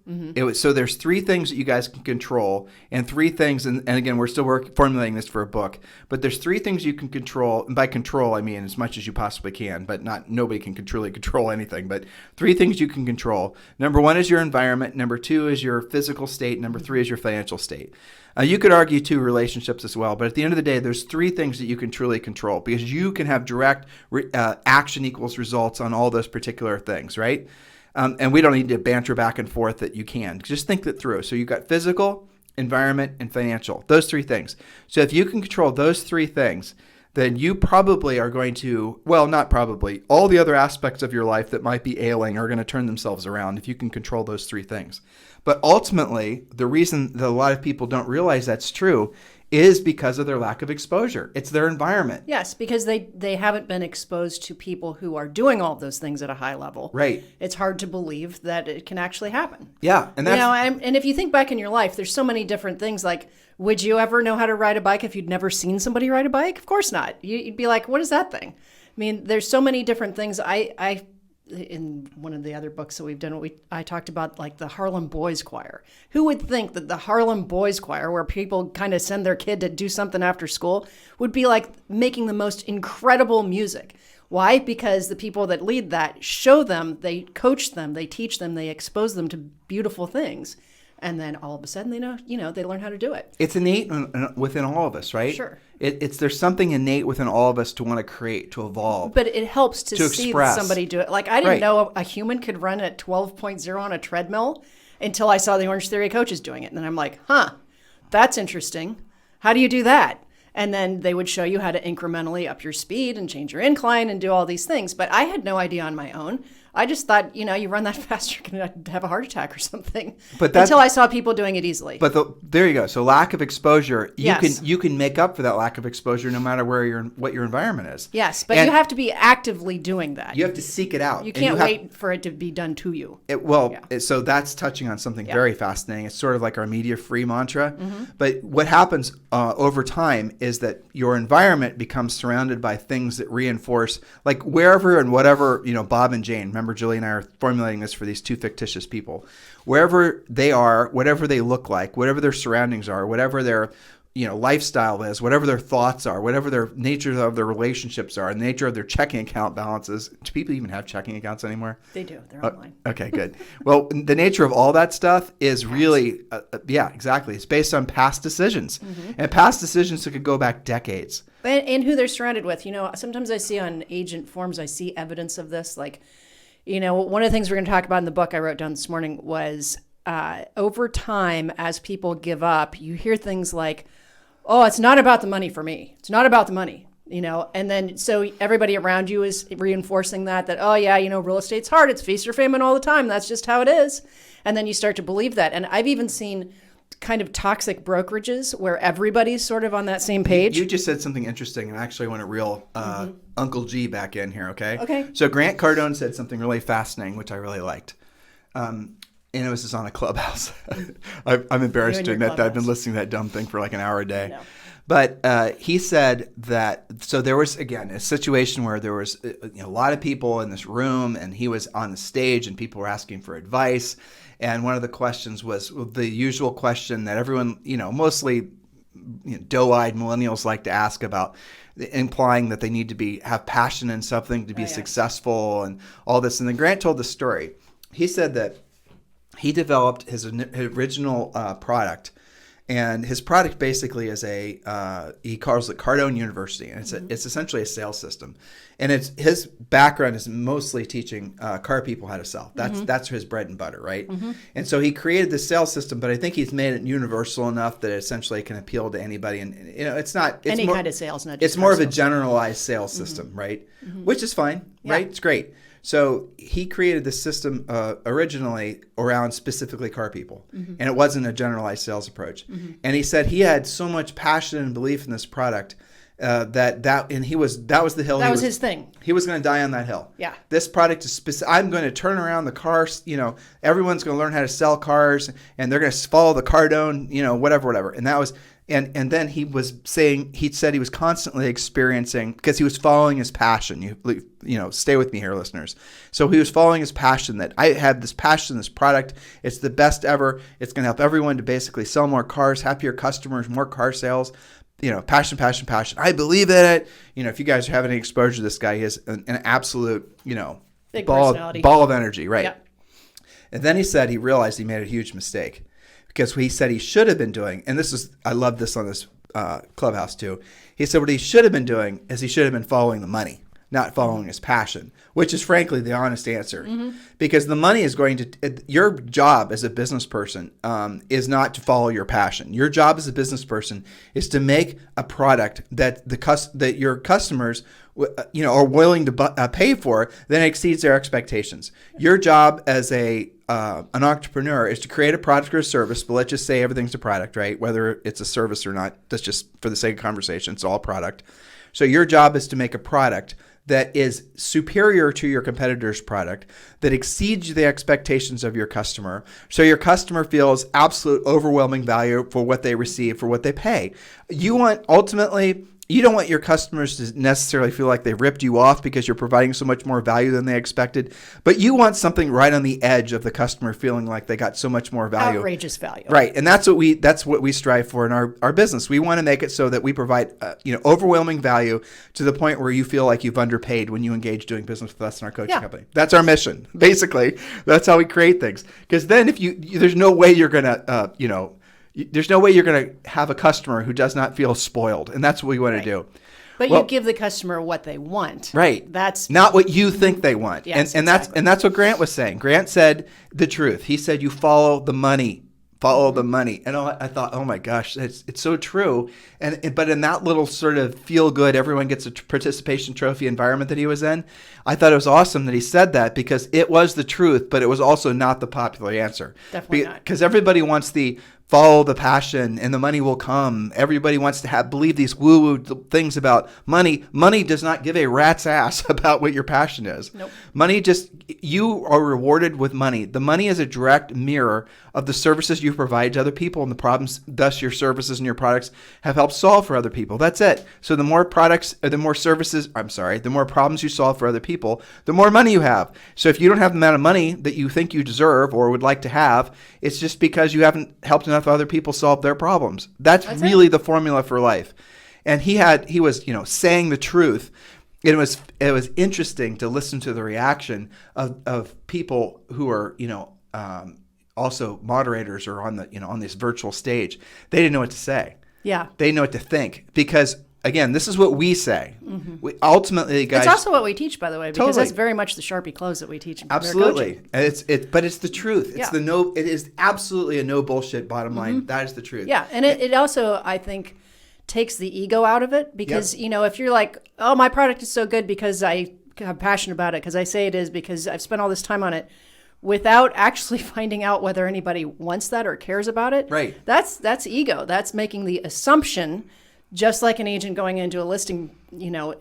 So there's 3 things that you guys can control, and 3 things, and again, we're still formulating this for a book, but there's 3 things you can control, and by control, I mean as much as you possibly can, but nobody can truly control anything, but 3 things you can control. Number 1 is your environment. Number 2 is your physical state. Number 3 is your financial state. You could argue 2 relationships as well, but at the end of the day, there's 3 things that you can truly control because you can have direct action equals results on all those particular things, right? And we don't need to banter back and forth that you can. Just think that through. So you've got physical, environment, and financial. Those 3 things. So if you can control those 3 things, then you probably are going to, well, not probably, all the other aspects of your life that might be ailing are going to turn themselves around if you can control those 3 things. But ultimately, the reason that a lot of people don't realize that's true is because of their lack of exposure. It's their environment.
Yes, because they haven't been exposed to people who are doing all of those things at a high level.
Right.
It's hard to believe that it can actually happen.
Yeah. And that's,
and if you think back in your life, there's so many different things like, would you ever know how to ride a bike if you'd never seen somebody ride a bike? Of course not. You'd be like, what is that thing? I mean, there's so many different things. I in one of the other books that we've done, I talked about like the Harlem Boys Choir. Who would think that the Harlem Boys Choir, where people kind of send their kid to do something after school, would be like making the most incredible music? Why? Because the people that lead that show them, they coach them, they teach them, they expose them to beautiful things. And then all of a sudden, they learn how to do it.
It's innate within all of us, right?
Sure.
There's something innate within all of us to want to create, to evolve.
But it helps to see
express.
somebody do it. Like, I didn't know a human could run at 12.0 on a treadmill until I saw the Orange Theory coaches doing it. And then I'm like, that's interesting. How do you do that? And then they would show you how to incrementally up your speed and change your incline and do all these things. But I had no idea on my own. I just thought, you run that fast, you're going to have a heart attack or something. Until I saw people doing it easily.
But there you go. So lack of exposure,
Yes.
you can make up for that lack of exposure no matter what your environment is.
Yes, but
And
you have to be actively doing that.
you have to seek it out.
You
And
can't wait for it to be done to you.
So that's touching on something very fascinating. It's sort of like our media-free mantra. But what happens over time is that your environment becomes surrounded by things that reinforce, like wherever and whatever, Bob and Jane, remember Julie and I are formulating this for these 2 fictitious people. Wherever they are, whatever they look like, whatever their surroundings are, whatever their lifestyle is, whatever their thoughts are, whatever their nature of their relationships are, and the nature of their checking account balances. Do people even have checking accounts anymore?
They do. They're online.
Okay, good. Well, the nature of all that stuff is really, exactly. It's based on past decisions, and past decisions that could go back decades.
And who they're surrounded with. Sometimes I see on agent forums, I see evidence of this. Like, one of the things we're going to talk about in the book I wrote down this morning was over time, as people give up, you hear things like, oh, it's not about the money for me. It's not about the money, and then so everybody around you is reinforcing that, oh yeah, real estate's hard. It's feast or famine all the time. That's just how it is. And then you start to believe that. And I've even seen kind of toxic brokerages where everybody's sort of on that same page.
You just said something interesting, and I actually want to reel Uncle G back in here, okay?
Okay.
So Grant Cardone said something really fascinating, which I really liked. And it was just on a Clubhouse. I'm embarrassed to admit that I've been listening to that dumb thing for like an hour a day.
No.
But he said that, so there was, again, a situation where there was a lot of people in this room, and he was on the stage, and people were asking for advice. And one of the questions was the usual question that everyone, mostly doe-eyed millennials like to ask about, implying that they need to have passion in something to be successful and all this. And then Grant told the story. He said that he developed his original product, and his product basically is he calls it Cardone University, and it's essentially a sales system. And his background is mostly teaching car people how to sell. That's his bread and butter, right? And so he created this sales system, but I think he's made it universal enough that it essentially can appeal to anybody. And it's not
any kind of sales, not just
it's more of a generalized sales system, right? Which is fine, right? It's great. So he created this system originally around specifically car people, and it wasn't a generalized sales approach. And he said he had so much passion and belief in this product that was the hill.
That was his thing.
He was going to die on that hill.
Yeah.
This product is I'm going to turn around the cars. Everyone's going to learn how to sell cars, and they're going to follow the Cardone. Whatever. And that was. And then he said he was constantly experiencing, because he was following his passion. Stay with me here, listeners. So he was following his passion, that I have this passion, this product. It's the best ever. It's going to help everyone to basically sell more cars, happier customers, more car sales. Passion. I believe in it. If you guys have any exposure to this guy, he has an absolute,
big
ball of energy, right?
Yeah.
And then he said he realized he made a huge mistake. Because he said he should have been doing, and I love this on this Clubhouse too. He said what he should have been doing is he should have been following the money, not following his passion, which is frankly the honest answer. Because the money is your job as a business person is not to follow your passion. Your job as a business person is to make a product that that your customers are willing to pay for, then exceeds their expectations. Your job as an entrepreneur is to create a product or a service, but let's just say everything's a product, right? Whether it's a service or not, that's just for the sake of conversation, it's all product. So your job is to make a product that is superior to your competitor's product, that exceeds the expectations of your customer, so your customer feels absolute overwhelming value for what they receive, for what they pay. You don't want your customers to necessarily feel like they ripped you off because you're providing so much more value than they expected, but you want something right on the edge of the customer feeling like they got so much more value.
Outrageous value.
Right. And that's what we strive for in our business. We want to make it so that we provide overwhelming value to the point where you feel like you've underpaid when you engage doing business with us in our coaching company. That's our mission. Basically, that's how we create things. Because then there's no way you're going to, there's no way you're going to have a customer who does not feel spoiled. And that's what we want to do.
But you give the customer what they want.
Right.
That's
not what you think they want.
Yes,
and that's what Grant was saying. Grant said the truth. He said you follow the money. Follow the money. And I thought, oh my gosh, it's so true. But in that little sort of feel good, everyone gets a participation trophy environment that he was in, I thought it was awesome that he said that, because it was the truth, but it was also not the popular answer.
Definitely not.
Because everybody wants the follow the passion and the money will come. Everybody wants to believe these woo-woo things about money. Money does not give a rat's ass about what your passion is.
Nope.
Money just you are rewarded with money. The money is a direct mirror of the services you provide to other people and the problems, thus your services and your products have helped solve for other people. That's it. So the more products, or the more services, the more problems you solve for other people, the more money you have. So if you don't have the amount of money that you think you deserve or would like to have, it's just because you haven't helped enough other people solve their problems. That's really the formula for life. And he was, saying the truth. It was interesting to listen to the reaction of people who are, also moderators or on this virtual stage. They didn't know what to say.
Yeah.
They didn't know what to think because, again, this is what we say. We ultimately, guys.
It's also what we teach, by the way, because
Totally.
that's very much the Sharpie close that we teach.
Absolutely. And but it's the truth. It's
Yeah.
it is absolutely a no bullshit bottom line. That is the truth.
Yeah. And it also, I think, takes the ego out of it because, if you're like, oh, my product is so good because I'm passionate about it, because I say it is, because I've spent all this time on it, without actually finding out whether anybody wants that or cares about it.
Right.
That's ego. That's making the assumption, just like an agent going into a listing,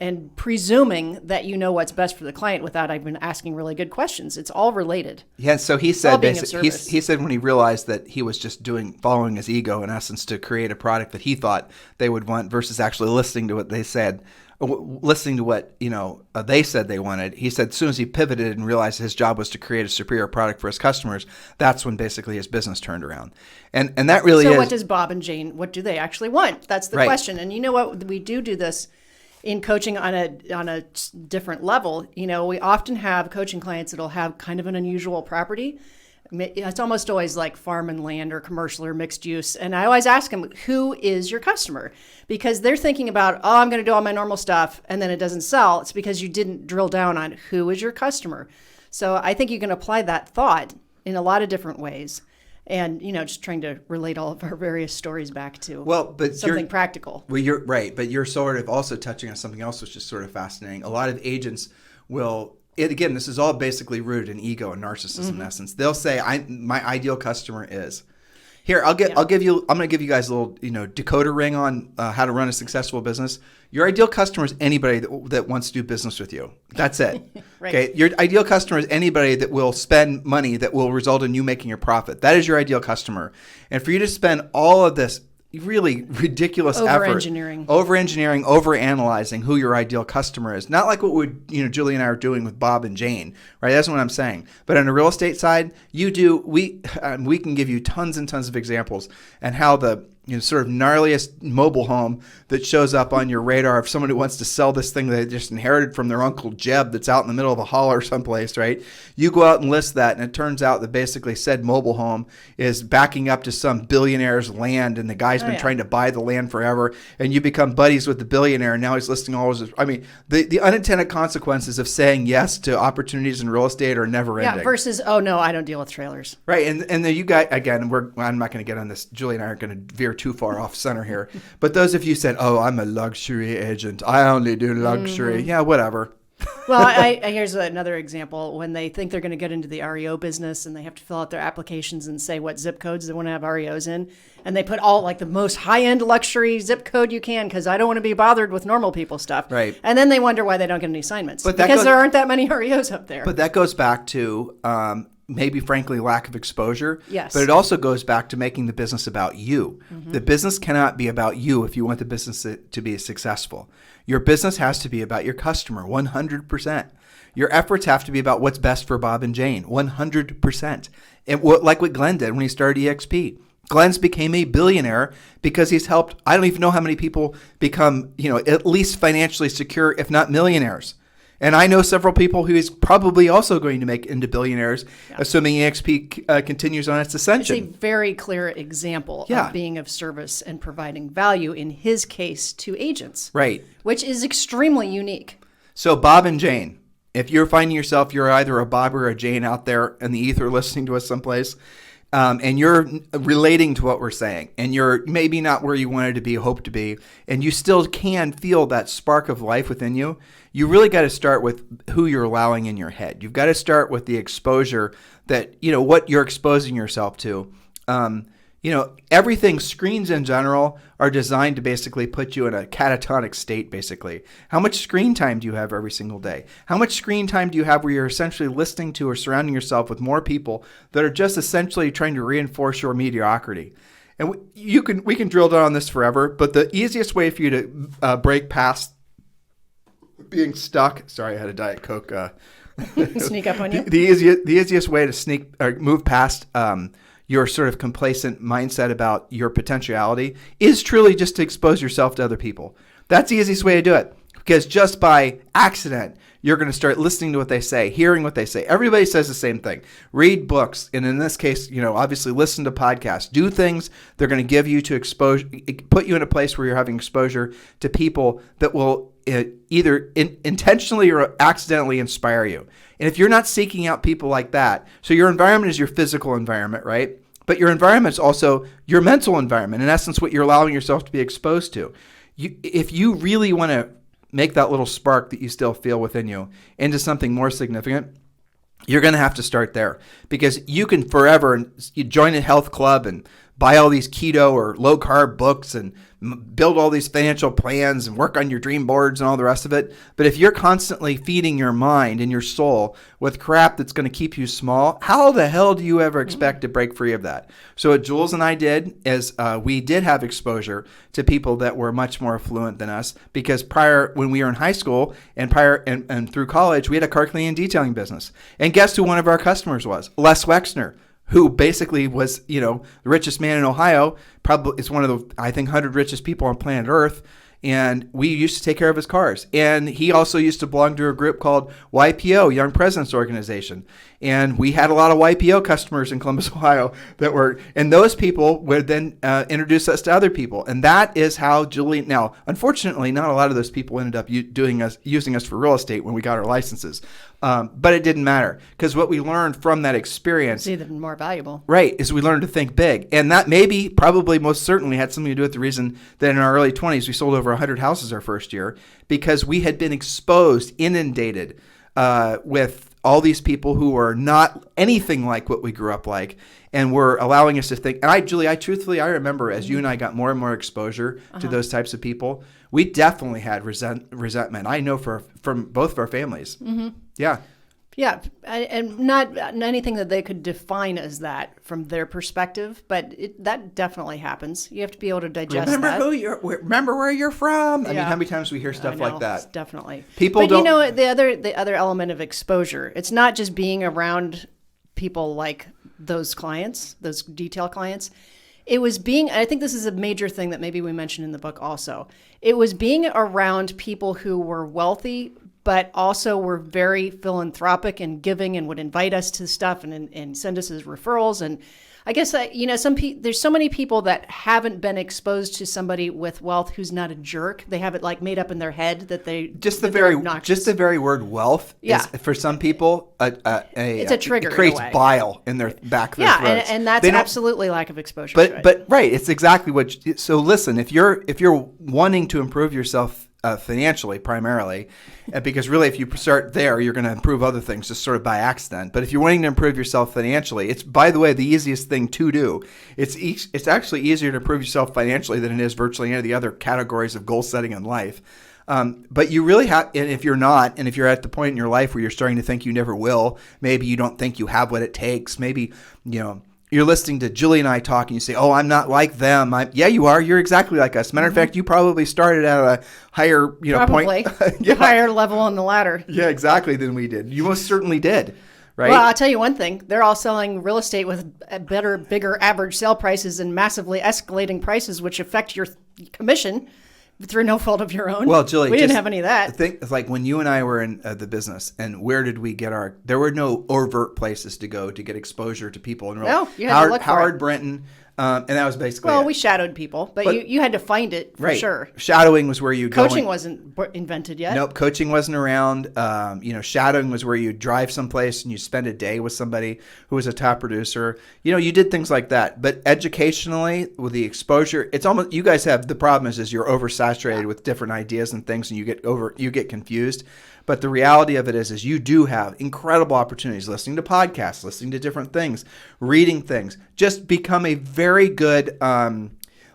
and presuming that you know what's best for the client without even asking really good questions. It's all related.
Yeah, so he said
being of
basically,
service.
he said when he realized that he was just following his ego in essence to create a product that he thought they would want versus actually listening to what they said, listening to what they said they wanted. He said as soon as he pivoted and realized his job was to create a superior product for his customers, that's when basically his business turned around. And that really is.
So what does Bob and Jane, what do they actually want? That's the
Right.
question. And you know what? We do this in coaching on a different level. We often have coaching clients that'll have kind of an unusual property. It's almost always like farm and land or commercial or mixed use. And I always ask them, who is your customer? Because they're thinking about, oh, I'm going to do all my normal stuff, and then it doesn't sell. It's because you didn't drill down on who is your customer. So I think you can apply that thought in a lot of different ways. And, just trying to relate all of our various stories back to something practical.
Well, you're right. But you're sort of also touching on something else, which is sort of fascinating. A lot of agents will, again, this is all basically rooted in ego and narcissism in essence. They'll say, my ideal customer is. Here, I'm going to give you guys a little, decoder ring on how to run a successful business. Your ideal customer is anybody that wants to do business with you. That's it.
Right.
Okay. Your ideal customer is anybody that will spend money that will result in you making a profit. That is your ideal customer. And for you to spend all of this really ridiculous
Over-engineering,
over-analyzing who your ideal customer is. Not like what Julie and I are doing with Bob and Jane, right? That's what I'm saying. But on the real estate side, we can give you tons and tons of examples and how the sort of gnarliest mobile home that shows up on your radar of someone who wants to sell this thing they just inherited from their Uncle Jeb that's out in the middle of a holler someplace, right? You go out and list that, and it turns out that basically said mobile home is backing up to some billionaire's land, and the guy's been trying to buy the land forever, and you become buddies with the billionaire, and now he's listing all his... I mean, the unintended consequences of saying yes to opportunities in real estate are never ending.
Yeah, versus, oh, no, I don't deal with trailers.
Right, and then you guys, again, I'm not going to get on this. Julie and I aren't going to veer too far off center here. But those of you said, oh, I'm a luxury agent. I only do luxury. Yeah, whatever.
Well, here's another example. When they think they're going to get into the REO business and they have to fill out their applications and say what zip codes they want to have REOs in, and they put all like the most high-end luxury zip code you can because I don't want to be bothered with normal people stuff.
Right.
And then they wonder why they don't get any assignments
But
there aren't that many REOs up there.
But that goes back to maybe, frankly, lack of exposure.
Yes.
But it also goes back to making the business about you. The business cannot be about you if you want the business to be successful. Your business has to be about your customer, 100%. Your efforts have to be about what's best for Bob and Jane, 100%. And like what Glenn did when he started EXP. Glenn's became a billionaire because he's helped, I don't even know how many people become, at least financially secure, if not millionaires. And I know several people who is probably also going to make into billionaires, assuming EXP continues on its ascension.
It's a very clear example of being of service and providing value, in his case, to agents.
Right.
Which is extremely unique.
So Bob and Jane, if you're finding yourself, you're either a Bob or a Jane out there in the ether listening to us someplace, and you're relating to what we're saying, and you're maybe not where you wanted to be, hope to be, and you still can feel that spark of life within you, you really got to start with who you're allowing in your head. You've got to start with the exposure that, what you're exposing yourself to. everything, screens in general are designed to basically put you in a catatonic state, basically. How much screen time do you have every single day? How much screen time do you have where you're essentially listening to or surrounding yourself with more people that are just essentially trying to reinforce your mediocrity? And we can drill down on this forever, but the easiest way for you to break past being stuck. Sorry, I had a Diet Coke.
Sneak up on you.
The easiest way to sneak or move past your sort of complacent mindset about your potentiality is truly just to expose yourself to other people. That's the easiest way to do it, because just by accident, you're going to start listening to what they say, hearing what they say. Everybody says the same thing. Read books. And in this case, obviously listen to podcasts. Do things they're going to give you to put you in a place where you're having exposure to people that will either intentionally or accidentally inspire you. And if you're not seeking out people like that, so your environment is your physical environment, right? But your environment is also your mental environment. In essence, what you're allowing yourself to be exposed to. If you really want to make that little spark that you still feel within you into something more significant, you're going to have to start there, because you can forever you join a health club and buy all these keto or low carb books and build all these financial plans and work on your dream boards and all the rest of it. But if you're constantly feeding your mind and your soul with crap that's going to keep you small, how the hell do you ever expect to break free of that? So what Jules and I did is we did have exposure to people that were much more affluent than us, because prior, when we were in high school and through college, we had a car cleaning and detailing business. And guess who one of our customers was? Les Wexner, who basically was, the richest man in Ohio. Probably is one of the, I think, 100 richest people on planet Earth. And we used to take care of his cars. And he also used to belong to a group called YPO, Young Presidents Organization. And we had a lot of YPO customers in Columbus, Ohio and those people would then introduce us to other people. And that is how Julie, now, unfortunately, not a lot of those people ended up using us for real estate when we got our licenses. But it didn't matter, because what we learned from that experience,
it's even more valuable,
right, is we learned to think big. And that probably most certainly had something to do with the reason that in our early 20s we sold over 100 houses our first year, because we had been exposed, inundated with all these people who were not anything like what we grew up like, and were allowing us to think. And Julie, I remember as you and I got more and more exposure to those types of people, we definitely had resentment. I know from both of our families. Mm-hmm. Yeah.
Yeah, and not anything that they could define as that from their perspective, but that definitely happens. You have to be able to digest that.
Remember where you're from. I mean, how many times we hear stuff like that?
Definitely.
But
the other element of exposure, it's not just being around people like those clients, those detail clients. It was I think this is a major thing that maybe we mentioned in the book also. It was being around people who were wealthy, but also were very philanthropic and giving, and would invite us to stuff and send us as referrals. And I guess that, there's so many people that haven't been exposed to somebody with wealth who's not a jerk. They have it like made up in their head that they just the
very word wealth is, for some people, it's a trigger. It creates bile in their back of their throats.
And that's absolutely lack of exposure.
But right, it's exactly what. So listen, if you're wanting to improve yourself financially primarily, because really if you start there, you're going to improve other things just sort of by accident. But if you're wanting to improve yourself financially, it's, by the way, the easiest thing to do. It's actually easier to improve yourself financially than it is virtually any of the other categories of goal setting in life. But you really have, and if you're at the point in your life where you're starting to think you never will, maybe you don't think you have what it takes, maybe, you're listening to Julie and I talk and you say, oh, I'm not like them. Yeah, you are. You're exactly like us. Matter of fact, you probably started at a higher, point.
Higher level on the ladder.
Yeah, exactly, than we did. You most certainly did. Right?
Well, I'll tell you one thing. They're all selling real estate with better, bigger average sale prices and massively escalating prices, which affect your commission through no fault of your own.
Well, Julie,
we didn't have any of that.
The thing is, like, when you and I were in the business, and where did we get there were no overt places to go to get exposure to people.
No, you had to look for
Howard
it.
Brenton, and that was basically
Well, we shadowed people, but you had to find it for sure.
Shadowing was where you go.
Coaching wasn't invented yet.
Nope, coaching wasn't around. Shadowing was where you drive someplace and you spend a day with somebody who was a top producer. You did things like that. But educationally, with the exposure, it's almost, you guys have, the problem is you're oversaturated with different ideas and things, and you get confused. But the reality of it is you do have incredible opportunities listening to podcasts, listening to different things, reading things. Just become a very good, I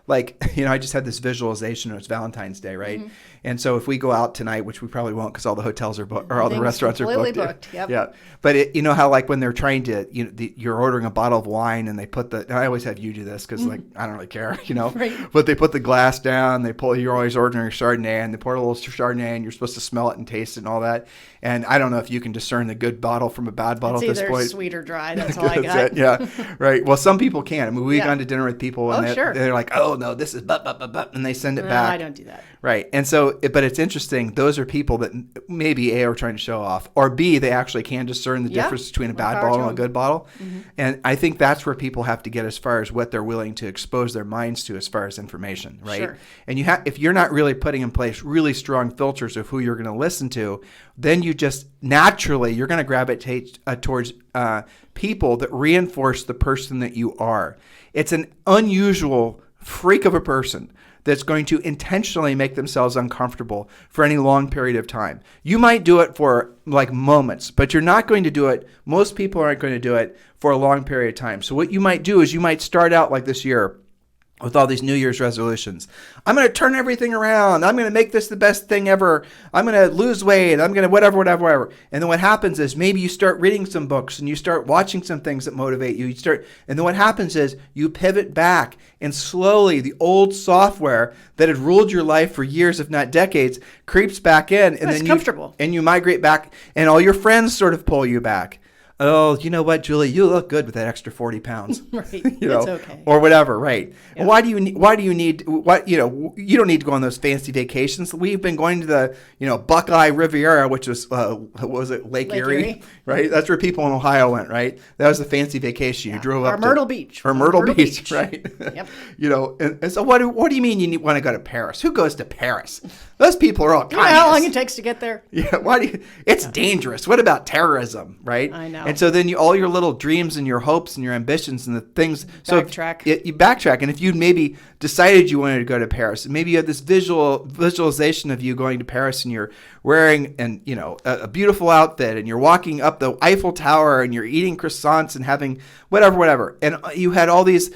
just had this visualization. It was Valentine's Day, right? Mm-hmm. And so if we go out tonight, which we probably won't because all the hotels are booked or all the restaurants are booked.
Yep.
Yeah. But you know how like when they're trying to, you're ordering a bottle of wine and they put and I always have you do this because like, I don't really care,
Right.
But they put the glass down, you're always ordering a Chardonnay and they pour a little Chardonnay and you're supposed to smell it and taste it and all that. And I don't know if you can discern the good bottle from a bad bottle
it's
at this point.
It's either sweet or dry. That's all I got.
Yeah. Right. Well, some people can. I mean, we've gone to dinner with people and they're like, oh no, this is and they send it back.
I don't do that.
Right. And so, but it's interesting. Those are people that maybe A, are trying to show off, or B, they actually can discern the difference between a bad bottle and a good bottle. Mm-hmm. And I think that's where people have to get as far as what they're willing to expose their minds to as far as information, right?
Sure.
And if you're not really putting in place really strong filters of who you're going to listen to, then you just naturally, you're going to gravitate towards people that reinforce the person that you are. It's an unusual freak of a person that's going to intentionally make themselves uncomfortable for any long period of time. You might do it for like moments, but you're not going to do it. Most people aren't going to do it for a long period of time. So what you might do is you might start out like this year with all these New Year's resolutions. I'm going to turn everything around. I'm going to make this the best thing ever. I'm going to lose weight. I'm going to whatever. And then what happens is maybe you start reading some books and you start watching some things that motivate you. And then what happens is you pivot back and slowly the old software that had ruled your life for years, if not decades, creeps back in. And then
comfortable.
And you migrate back and all your friends sort of pull you back. Oh, you know what, Julie? You look good with that extra 40 pounds.
Right. It's okay.
Or whatever, right? Yeah. And why do you need you don't need to go on those fancy vacations. We've been going to the, Buckeye Riviera, which was what was it, Lake Erie, right? That's where people in Ohio went, right? That was a fancy vacation. You drove up
to Myrtle Beach.
Or Myrtle Beach, right?
Yep.
And so what do you mean you want to go to Paris? Who goes to Paris? Those people are all communists.
You know how long it takes to get there?
Yeah, it's dangerous. What about terrorism, right?
I know.
And so then all your little dreams and your hopes and your ambitions and the things.
Backtrack.
So you backtrack. And if you maybe decided you wanted to go to Paris, maybe you had this visualization of you going to Paris and you're wearing a beautiful outfit and you're walking up the Eiffel Tower and you're eating croissants and having whatever. And you had all these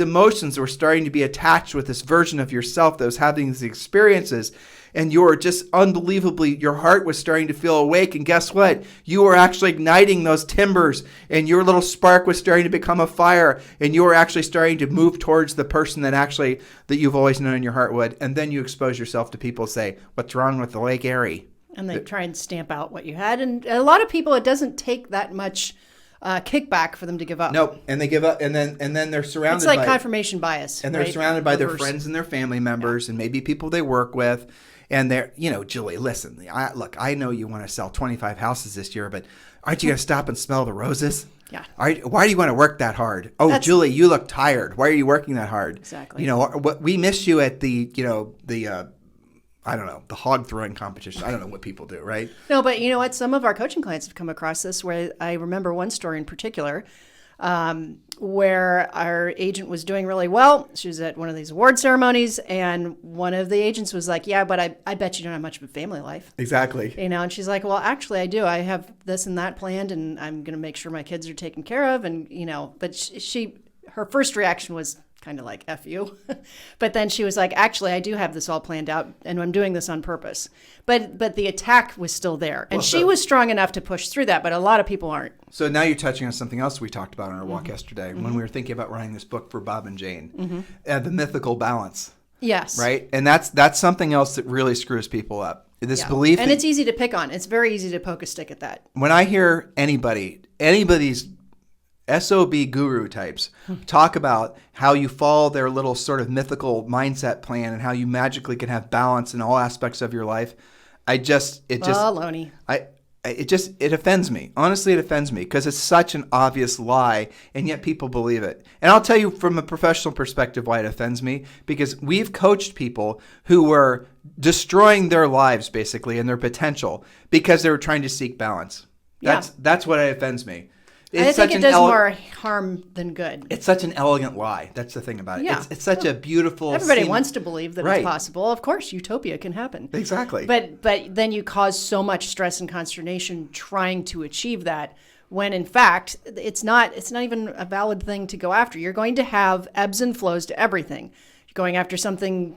emotions were starting to be attached with this version of yourself that was having these experiences. And you're just unbelievably, your heart was starting to feel awake. And guess what? You were actually igniting those timbers and your little spark was starting to become a fire. And you were actually starting to move towards the person that you've always known in your heart would. And then you expose yourself to people say, what's wrong with the Lake Erie?
And they try and stamp out what you had. And a lot of people, it doesn't take that much kickback for them to give up.
Nope, and they give up, and then they're surrounded.
It's like confirmation bias,
and they're surrounded by their friends and their family members, and maybe people they work with, and they're, Julie, listen, I know you want to sell 25 houses this year, but aren't you going to stop and smell the roses?
Yeah.
Why do you want to work that hard? Oh, Julie, you look tired. Why are you working that hard?
Exactly.
We miss you at the I don't know, the hog throwing competition. I don't know what people do, right?
No, but you know what? Some of our coaching clients have come across this where I remember one story in particular where our agent was doing really well. She was at one of these award ceremonies and one of the agents was like, yeah, but I bet you don't have much of a family life.
Exactly.
And she's like, well, actually I do. I have this and that planned and I'm going to make sure my kids are taken care of. And, but her first reaction was kind of like, F you. But then she was like, actually, I do have this all planned out and I'm doing this on purpose. But the attack was still there. And she was strong enough to push through that, but a lot of people aren't.
So now you're touching on something else we talked about on our walk yesterday when we were thinking about writing this book for Bob and Jane, The Mythical Balance.
Yes.
Right? And that's something else that really screws people up. This belief.
And it's easy to pick on. It's very easy to poke a stick at that.
When I hear anybody's SOB guru types talk about how you follow their little sort of mythical mindset plan and how you magically can have balance in all aspects of your life,
baloney.
It offends me. Honestly, it offends me because it's such an obvious lie, and yet people believe it. And I'll tell you from a professional perspective why it offends me, because we've coached people who were destroying their lives basically and their potential because they were trying to seek balance. That's what offends me.
I think it does more harm than good.
It's such an elegant lie. That's the thing about it.
Yeah.
It's such a beautiful.
Everybody wants to believe that
Right.
it's possible. Of course, utopia can happen.
Exactly.
But then you cause so much stress and consternation trying to achieve that, when in fact it's not even a valid thing to go after. You're going to have ebbs and flows to everything. Going after something,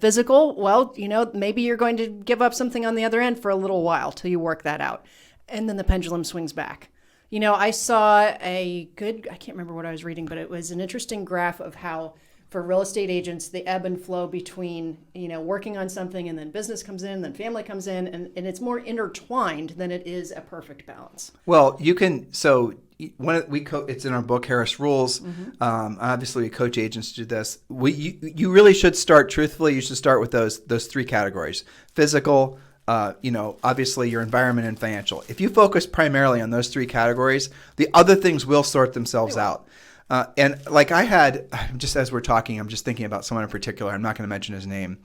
physical, well, maybe you're going to give up something on the other end for a little while till you work that out. And then the pendulum swings back. I saw I can't remember what I was reading, but it was an interesting graph of how for real estate agents, the ebb and flow between, working on something and then business comes in, then family comes in, and it's more intertwined than it is a perfect balance.
Well, you can, it's in our book, Harris Rules. Obviously, we coach agents to do this. You really should start, truthfully, you should start with those three categories: physical, obviously your environment, and financial. If you focus primarily on those three categories, the other things will sort themselves out. And like I had, just as we're talking, I'm just thinking about someone in particular. I'm not going to mention his name.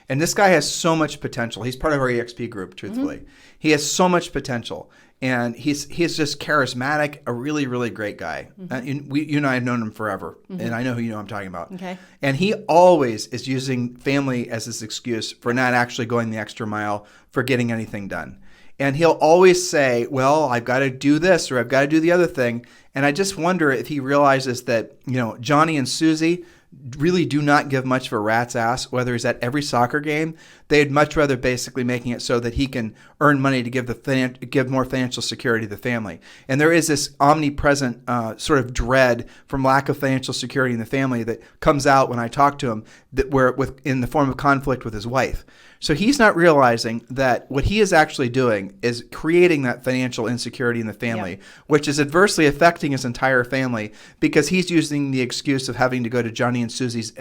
And this guy has so much potential. He's part of our EXP group, truthfully. He has so much potential. And he's just charismatic, a really, really great guy. You and I have known him forever. And I know who I'm talking about.
Okay.
And he always is using family as his excuse for not actually going the extra mile for getting anything done. And he'll always say, well, I've got to do this or I've got to do the other thing. And I just wonder if he realizes that, Johnny and Susie really do not give much of a rat's ass whether he's at every soccer game. They'd much rather basically making it so that he can earn money to give more financial security to the family. And there is this omnipresent sort of dread from lack of financial security in the family that comes out when I talk to him, in the form of conflict with his wife. So he's not realizing that what he is actually doing is creating that financial insecurity in the family, which is adversely affecting his entire family because he's using the excuse of having to go to Johnny and Susie's,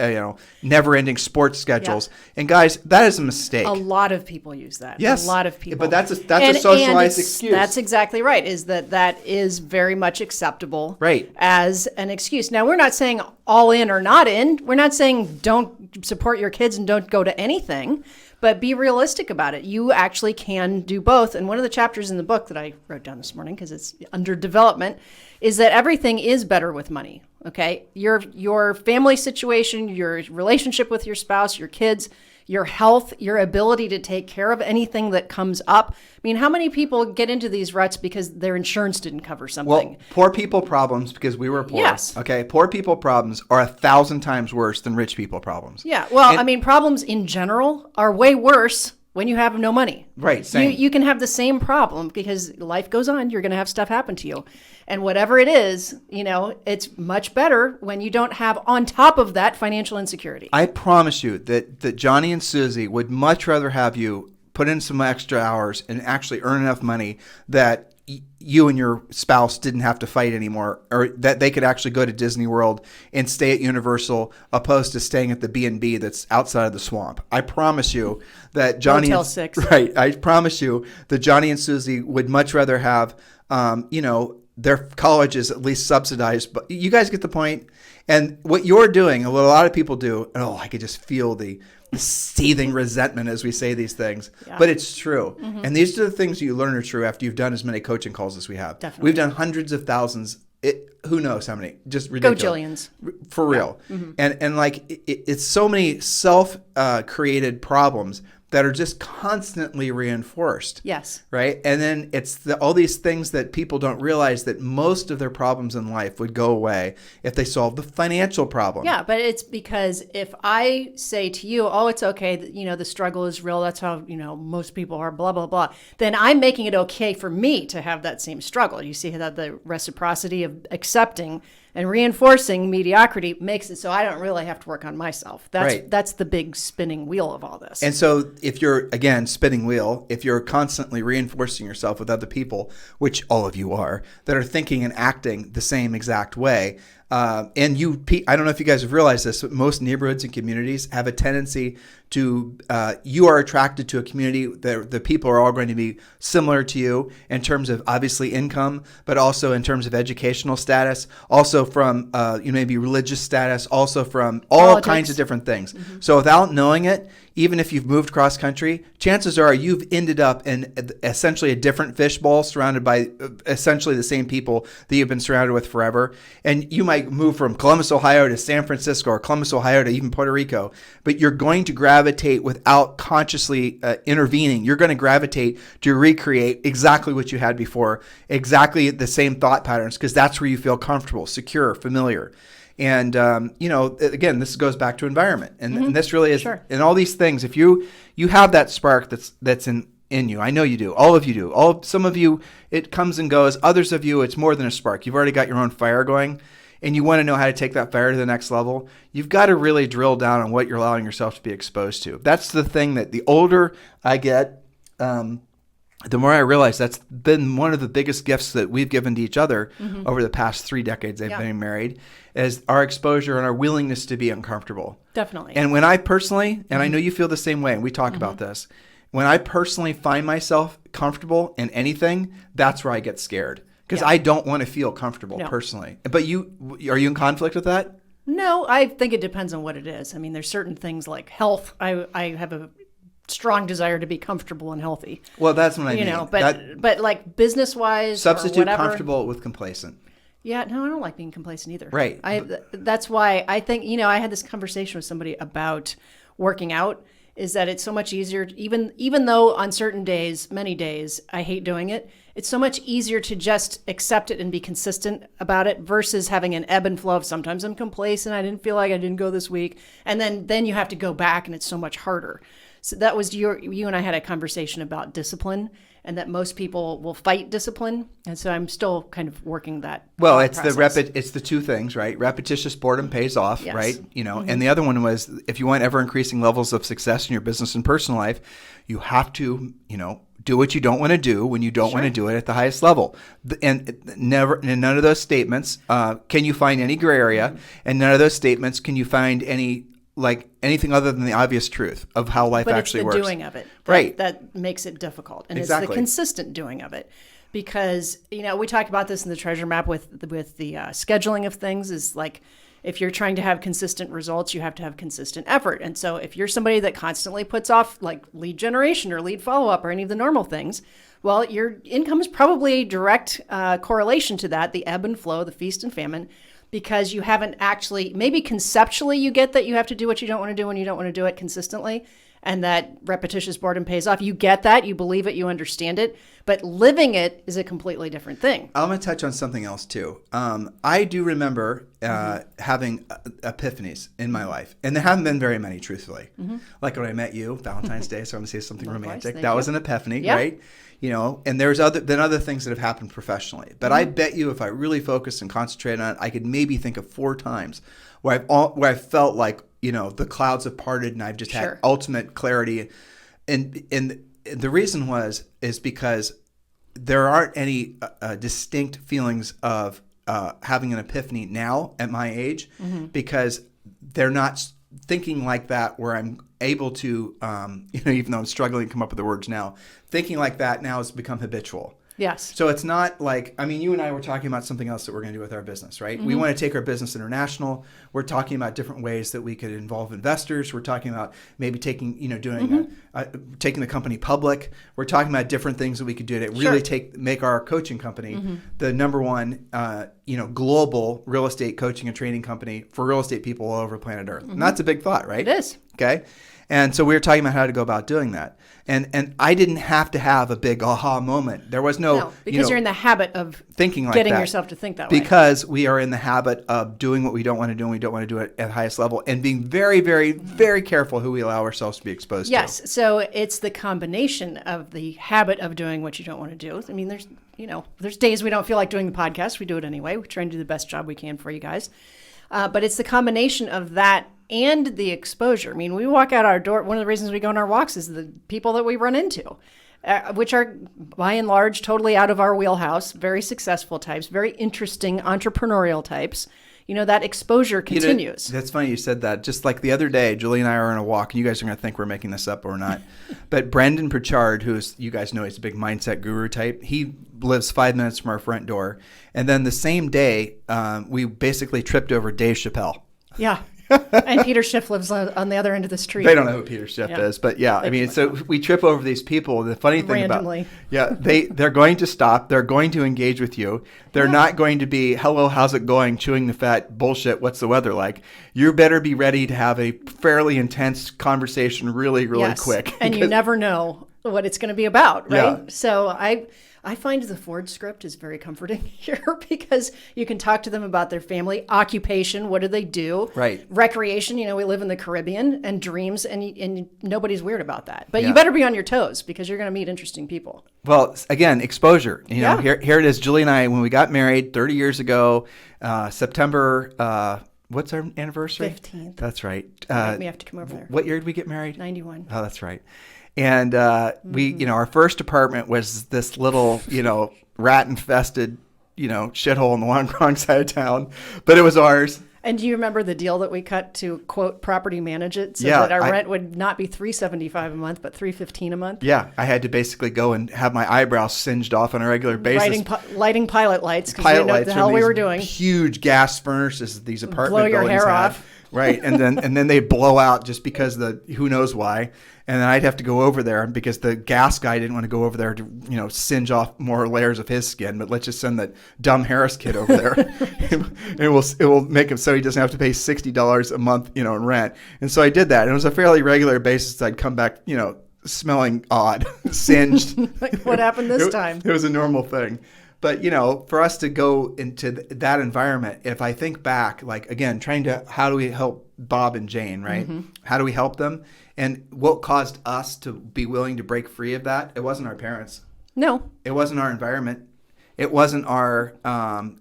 never-ending sports schedules. And guys, that is a mistake.
A lot of people use that.
Yes,
a lot of people.
But that's a socialized excuse.
That's exactly right. That is very much acceptable,
right,
as an excuse. Now, we're not saying all in or not in. We're not saying don't support your kids and don't go to anything. But be realistic about it. You actually can do both. And one of the chapters in the book that I wrote down this morning, because it's under development, is that everything is better with money. Okay? Your family situation, your relationship with your spouse, your kids, your health, your ability to take care of anything that comes up. I mean, how many people get into these ruts because their insurance didn't cover something?
Well, poor people problems, because we were poor.
Yes.
Okay, poor people problems are 1,000 times worse than rich people problems.
Yeah. Well, problems in general are way worse when you have no money.
Right. Same.
You can have the same problem because life goes on. You're going to have stuff happen to you. And whatever it is, it's much better when you don't have on top of that financial insecurity.
I promise you that Johnny and Susie would much rather have you put in some extra hours and actually earn enough money that you and your spouse didn't have to fight anymore, or that they could actually go to Disney World and stay at Universal opposed to staying at the B&B that's outside of the swamp. I promise you that Johnny
Motel 6.
Right. I promise you that Johnny and Susie would much rather have their college is at least subsidized, but you guys get the point. And what you're doing, and what a lot of people do, I could just feel the seething resentment as we say these things, but it's true. And these are the things you learn are true after you've done as many coaching calls as we have.
Definitely.
We've done hundreds of thousands. Who knows how many? Just ridiculous.
Gojillions.
For real. And it's so many self-created problems that are just constantly reinforced.
Yes.
Right? And then it's all these things that people don't realize that most of their problems in life would go away if they solved the financial problem.
Yeah, but it's because if I say to you, it's okay, the struggle is real, that's how, most people are, blah, blah, blah, then I'm making it okay for me to have that same struggle. You see that the reciprocity of accepting and reinforcing mediocrity makes it so I don't really have to work on myself. That's the big spinning wheel of all this.
And so if you're, again, spinning wheel, if you're constantly reinforcing yourself with other people, which all of you are, that are thinking and acting the same exact way, I don't know if you guys have realized this, but most neighborhoods and communities have a tendency to, you are attracted to a community that the people are all going to be similar to you in terms of obviously income, but also in terms of educational status, also from maybe religious status, also from all
Politics.
kinds of different things. So without knowing it, even if you've moved cross country, chances are you've ended up in essentially a different fishbowl surrounded by essentially the same people that you've been surrounded with forever. And you might move from Columbus, Ohio to San Francisco, or Columbus, Ohio to even Puerto Rico, but you're going to gravitate without consciously intervening. You're going to gravitate to recreate exactly what you had before, exactly the same thought patterns, because that's where you feel comfortable, secure, familiar. And, again, this goes back to environment. And this really is,
Sure.
and all these things, if you have that spark that's in you, I know you do, all of you do, some of you, it comes and goes. Others of you, it's more than a spark. You've already got your own fire going, and you want to know how to take that fire to the next level. You've got to really drill down on what you're allowing yourself to be exposed to. That's the thing that the older I get, the more I realize that's been one of the biggest gifts that we've given to each other over the past 3 decades I've been married, is our exposure and our willingness to be uncomfortable.
Definitely.
And when I personally, and I know you feel the same way, and we talk about this, when I personally find myself comfortable in anything, that's where I get scared. Because I don't want to feel comfortable personally. But are you in conflict with that?
No, I think it depends on what it is. I mean, there's certain things like health. I have a strong desire to be comfortable and healthy.
Well, that's what I mean.
But like business-wise,
substitute
or whatever,
comfortable with complacent.
Yeah, no, I don't like being complacent either.
Right.
That's why I think, I had this conversation with somebody about working out, is that it's so much easier, even though on certain days, many days, I hate doing it, it's so much easier to just accept it and be consistent about it versus having an ebb and flow of sometimes I'm complacent, I didn't feel like I didn't go this week, and then you have to go back and it's so much harder. So that was you and I had a conversation about discipline, and that most people will fight discipline, and so I'm still kind of working that.
Well, it's
process.
it's the two things, right? Repetitious boredom pays off,
Yes.
right? And the other one was, if you want ever increasing levels of success in your business and personal life, you have to, do what you don't want to do when you don't want to do it at the highest level. And in none of those statements can you find any gray area, and none of those statements can you find anything other than the obvious truth of how life actually works.
But it's the doing of it that makes it difficult. And
Exactly.
It's the consistent doing of it. Because, we talked about this in the treasure map with the scheduling of things, is like, if you're trying to have consistent results, you have to have consistent effort. And so if you're somebody that constantly puts off like lead generation or lead follow-up or any of the normal things, well, your income is probably a direct correlation to that, the ebb and flow, the feast and famine, because you haven't actually, maybe conceptually you get that you have to do what you don't want to do when you don't want to do it consistently, and that repetitious boredom pays off. You get that, you believe it, you understand it, but living it is a completely different thing.
I'm going to touch on something else too. I do remember having epiphanies in my life, and there haven't been very many, truthfully. Like when I met you, Valentine's Day, so I'm going to say something romantic. That was an epiphany, right? And there's other things that have happened professionally. But I bet you if I really focused and concentrated on it, I could maybe think of 4 times where I felt like, the clouds have parted and I've just had ultimate clarity. And the reason is because there aren't any distinct feelings of having an epiphany now at my age, because they're not thinking like that where I'm able to, even though I'm struggling to come up with the words now, thinking like that now has become habitual.
Yes.
So it's not like, you and I were talking about something else that we're going to do with our business, right? We want to take our business international. We're talking about different ways that we could involve investors. We're talking about maybe taking the company public. We're talking about different things that we could do to really make our coaching company the number one, global real estate coaching and training company for real estate people all over planet Earth. And that's a big thought, right?
It is.
Okay. And so we were talking about how to go about doing that. And I didn't have to have a big aha moment. There was no
because you're in the habit of
thinking like
getting
that.
yourself to think that way.
Because we are in the habit of doing what we don't want to do, and we don't want to do it at the highest level, and being very, very, very careful who we allow ourselves to be exposed to.
Yes. So it's the combination of the habit of doing what you don't want to do. I mean, there's days we don't feel like doing the podcast. We do it anyway. We try and do the best job we can for you guys. But it's the combination of that and the exposure. I mean, we walk out our door. One of the reasons we go on our walks is the people that we run into, which are by and large totally out of our wheelhouse, very successful types, very interesting entrepreneurial types. That exposure continues.
That's funny you said that. Just like the other day, Julie and I are on a walk, and you guys are going to think we're making this up or not. But Brendan Pritchard, you guys know he's a big mindset guru type, he lives 5 minutes from our front door. And then the same day, we basically tripped over Dave Chappelle.
Yeah. And Peter Schiff lives on the other end of the street.
They don't know who Peter Schiff is, but yeah, I mean, so we trip over these people. The funny thing
randomly.
they're going to stop. They're going to engage with you. They're not going to be, hello, how's it going? Chewing the fat bullshit. What's the weather like? You better be ready to have a fairly intense conversation really, really quick.
And you never know what it's going to be about, right?
Yeah.
So I find the Ford script is very comforting here because you can talk to them about their family, occupation, what do they do,
right?
Recreation, we live in the Caribbean, and dreams, and nobody's weird about that. But you better be on your toes because you're going to meet interesting people.
Well, again, exposure. Here it is. Julie and I, when we got married 30 years ago, September. What's our anniversary?
15th.
That's right.
We have to come over there.
What year did we get married?
91.
Oh, that's right. And we, our first apartment was this little, rat-infested, shithole on the wrong side of town, but it was ours.
And do you remember the deal that we cut to, quote, property manage it so that our rent would not be $375 a month, but $315 a month?
Yeah, I had to basically go and have my eyebrows singed off on a regular basis.
Lighting pilot lights because we didn't know what the hell we were doing.
Huge gas furnaces at these apartment
blow your
buildings
hair
had.
off.
Right, and then they blow out just because who knows why, and then I'd have to go over there because the gas guy didn't want to go over there to singe off more layers of his skin. But let's just send that dumb Harris kid over there. it will make him so he doesn't have to pay $60 a month in rent. And so I did that, and it was a fairly regular basis. I'd come back smelling odd, singed.
Like, what happened this time?
It was a normal thing. But, for us to go into that environment, if I think back, like, again, how do we help Bob and Jane, right? Mm-hmm. How do we help them? And what caused us to be willing to break free of that? It wasn't our parents.
No.
It wasn't our environment. It wasn't our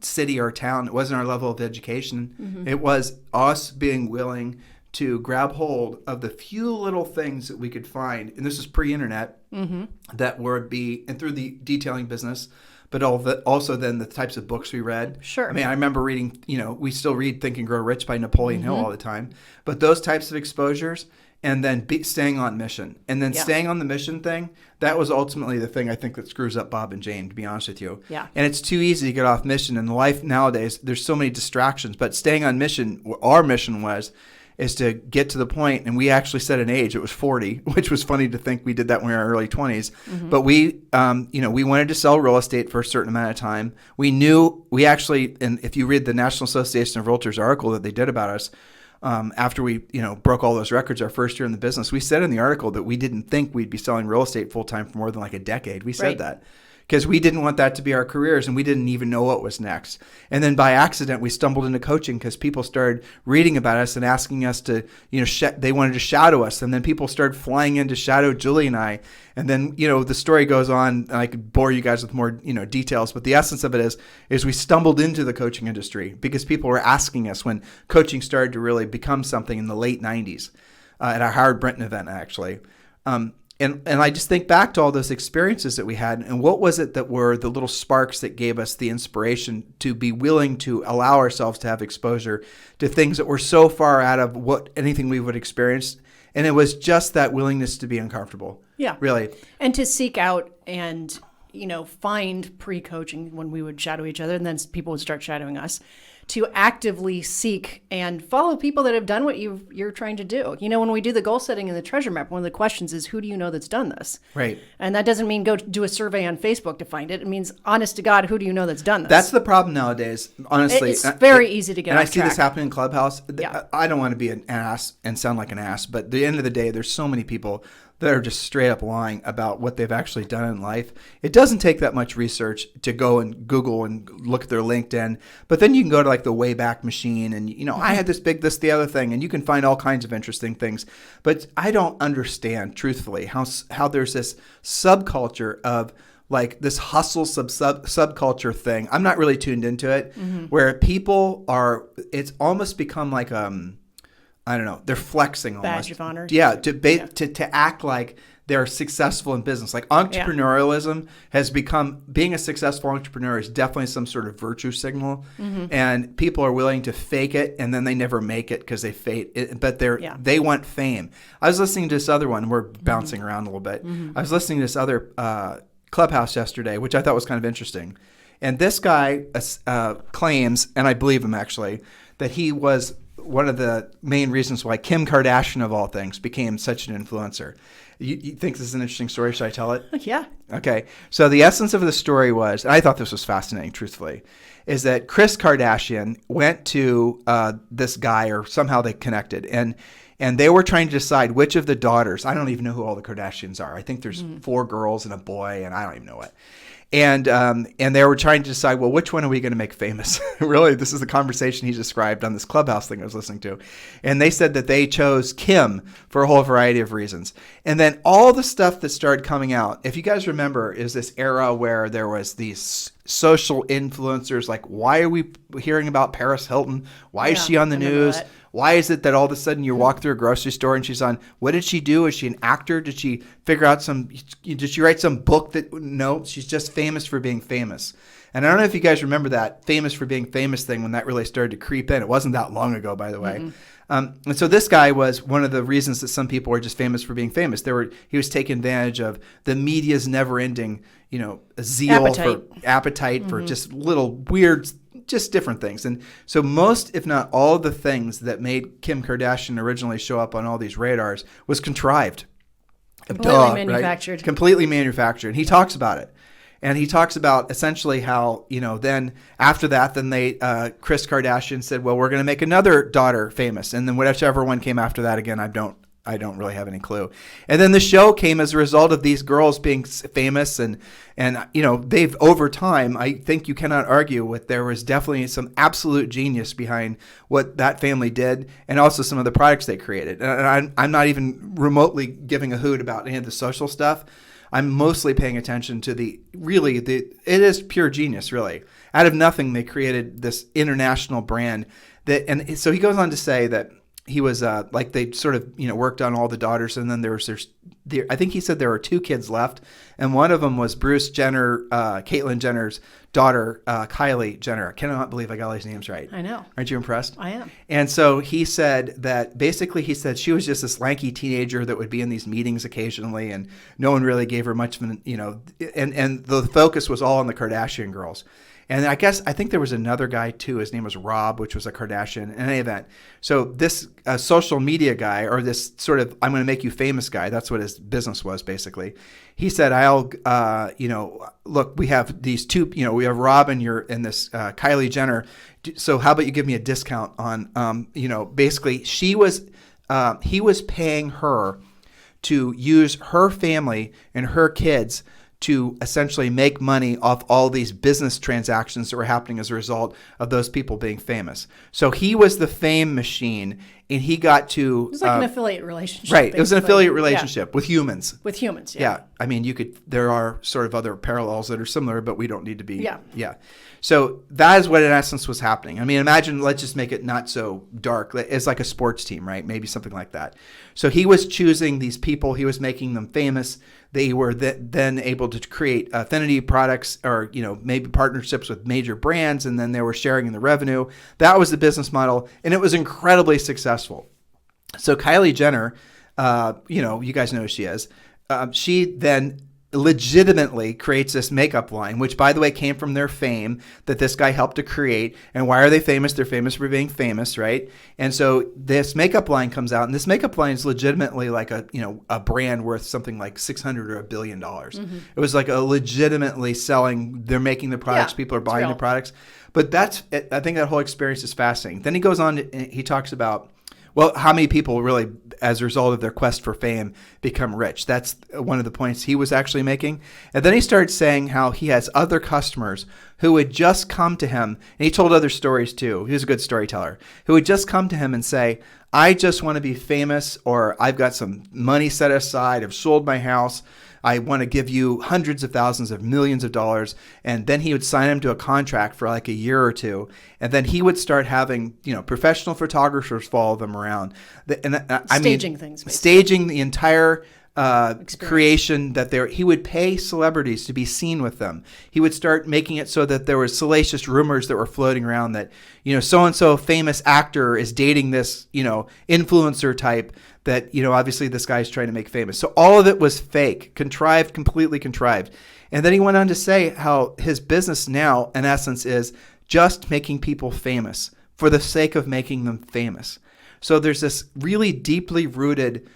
city or town. It wasn't our level of education. Mm-hmm. It was us being willing to grab hold of the few little things that we could find. And this is pre-internet, mm-hmm. that would be, and through the detailing business, but also then the types of books we read.
Sure.
I mean, I remember reading, we still read Think and Grow Rich by Napoleon mm-hmm. Hill all the time. But those types of exposures and then staying on mission. And then staying on the mission thing, that was ultimately the thing I think that screws up Bob and Jane, to be honest with you.
Yeah.
And it's too easy to get off mission. In life nowadays, there's so many distractions. But staying on mission, our mission is to get to the point, and we actually set an age. It was 40, which was funny to think we did that when we were in our early 20s. Mm-hmm. But we wanted to sell real estate for a certain amount of time. We actually, and if you read the National Association of Realtors article that they did about us, after we, broke all those records our first year in the business, we said in the article that we didn't think we'd be selling real estate full time for more than like a decade. We said that. Because we didn't want that to be our careers, and we didn't even know what was next. And then by accident, we stumbled into coaching because people started reading about us and asking us to, they wanted to shadow us. And then people started flying in to shadow Julie and I. And then, the story goes on, and I could bore you guys with more, details. But the essence of it is we stumbled into the coaching industry because people were asking us when coaching started to really become something in the late 90s at our Howard Brinton event, actually. And I just think back to all those experiences that we had, and what was it that were the little sparks that gave us the inspiration to be willing to allow ourselves to have exposure to things that were so far out of anything we would experience. And it was just that willingness to be uncomfortable. Yeah. Really.
And to seek out and, find pre-coaching when we would shadow each other, and then people would start shadowing us, to actively seek and follow people that have done what you're trying to do. When we do the goal setting and the treasure map, one of the questions is, who do you know that's done this?
Right.
And that doesn't mean go do a survey on Facebook to find it. It means, honest to God, who do you know that's done this?
That's the problem nowadays, honestly.
It's very easy to get off track.
And I see this happening in Clubhouse. Yeah. I don't want to be an ass and sound like an ass, but at the end of the day, there's so many people that are just straight up lying about what they've actually done in life. It doesn't take that much research to go and Google and look at their LinkedIn, but then you can go to like the Wayback Machine and, I had this, the other thing, and you can find all kinds of interesting things. But I don't understand, truthfully, how there's this subculture of like this hustle subculture thing. I'm not really tuned into it, mm-hmm. where people it's almost become like, I don't know. They're flexing almost.
Badge of honor.
Yeah, to act like they're successful in business. Like entrepreneurialism has become, being a successful entrepreneur is definitely some sort of virtue signal. Mm-hmm. And people are willing to fake it, and then they never make it because they fake it. But they want fame. I was listening to this other one. We're bouncing mm-hmm. around a little bit. Mm-hmm. I was listening to this other Clubhouse yesterday, which I thought was kind of interesting. And this guy claims, and I believe him actually, that he was one of the main reasons why Kim Kardashian, of all things, became such an influencer. You think this is an interesting story? Should I tell it?
Yeah.
Okay. So the essence of the story was, and I thought this was fascinating, truthfully, is that Kris Kardashian went to this guy, or somehow they connected, and they were trying to decide which of the daughters. I don't even know who all the Kardashians are. I think there's 4 girls and a boy, and I don't even know what. And they were trying to decide, well, which one are we going to make famous? Really, this is the conversation he described on this Clubhouse thing I was listening to. And they said that they chose Kim for a whole variety of reasons. And then all the stuff that started coming out, if you guys remember, is this era where there was these social influencers, like, why are we hearing about Paris Hilton? Why is she on the news?
That.
Why is it that all of a sudden you walk through a grocery store and she's on? What did she do? Is she an actor? Did she figure out did she write some book that? No, she's just famous for being famous. And I don't know if you guys remember that famous for being famous thing when that really started to creep in. It wasn't that long ago, by the way. Mm-hmm. And so this guy was one of the reasons that some people were just famous for being famous. He was taking advantage of the media's never-ending, zeal appetite for just little weird, just different things. And so most, if not all, of the things that made Kim Kardashian originally show up on all these radars was contrived.
Completely manufactured.
Right? Completely manufactured. And he talks about it. And he talks about essentially how, then after that, then Kris Kardashian said, well, we're going to make another daughter famous. And then whichever one came after that, again, I don't really have any clue. And then the show came as a result of these girls being famous, and they've, over time, I think you cannot argue with, there was definitely some absolute genius behind what that family did, and also some of the products they created. And I'm not even remotely giving a hoot about any of the social stuff. I'm mostly paying attention to it is pure genius, really. Out of nothing, they created this international brand and so he goes on to say that he was they sort of worked on all the daughters, and then I think he said there were 2 kids left, and one of them was Bruce Jenner, Caitlyn Jenner's daughter, Kylie Jenner. I cannot believe I got all these names right.
I know.
Aren't you impressed?
I am.
And so he said that basically she was just this lanky teenager that would be in these meetings occasionally, and no one really gave her much of an, and the focus was all on the Kardashian girls. And I think there was another guy too. His name was Rob, which was a Kardashian. In any event, so this social media guy, or this sort of I'm going to make you famous guy, that's what his business was basically. He said, look, we have these 2, we have Rob and this Kylie Jenner. So how about you give me a discount on, basically he was paying her to use her family and her kids to essentially make money off all these business transactions that were happening as a result of those people being famous. So he was the fame machine, and he got to...
It was like an affiliate relationship.
Right. Basically. It was an affiliate relationship with humans.
With humans,
yeah. I mean, there are sort of other parallels that are similar, but we don't need to be...
Yeah.
Yeah. So that is what in essence was happening. I mean, imagine, let's just make it not so dark. It's like a sports team, right? Maybe something like that. So he was choosing these people. He was making them famous. They were then able to create affinity products, or, maybe partnerships with major brands, and then they were sharing in the revenue. That was the business model, and it was incredibly successful. So Kylie Jenner, you guys know who she is. She then legitimately creates this makeup line, which, by the way, came from their fame that this guy helped to create. And why are they famous? They're famous for being famous, right? And so this makeup line comes out, and this makeup line is legitimately like a brand worth something like $600 or $1 billion. Mm-hmm. It was like a legitimately selling. They're making the products. Yeah, people are buying the products. But I think that whole experience is fascinating. Then he goes on, he talks about, well, how many people really, as a result of their quest for fame, become rich? That's one of the points he was actually making. And then he started saying how he has other customers who would just come to him, and he told other stories too. He was a good storyteller, who would just come to him and say, I just want to be famous, or I've got some money set aside, I've sold my house, I want to give you hundreds of thousands of millions of dollars. And then he would sign him to a contract for like a year or 2. And then he would start having, professional photographers follow them around.
Staging things. Basically.
Staging the entire creation that he would pay celebrities to be seen with them. He would start making it so that there were salacious rumors that were floating around that, so-and-so famous actor is dating this, influencer type that, obviously this guy's trying to make famous. So all of it was fake, contrived, completely contrived. And then he went on to say how his business now, in essence, is just making people famous for the sake of making them famous. So there's this really deeply rooted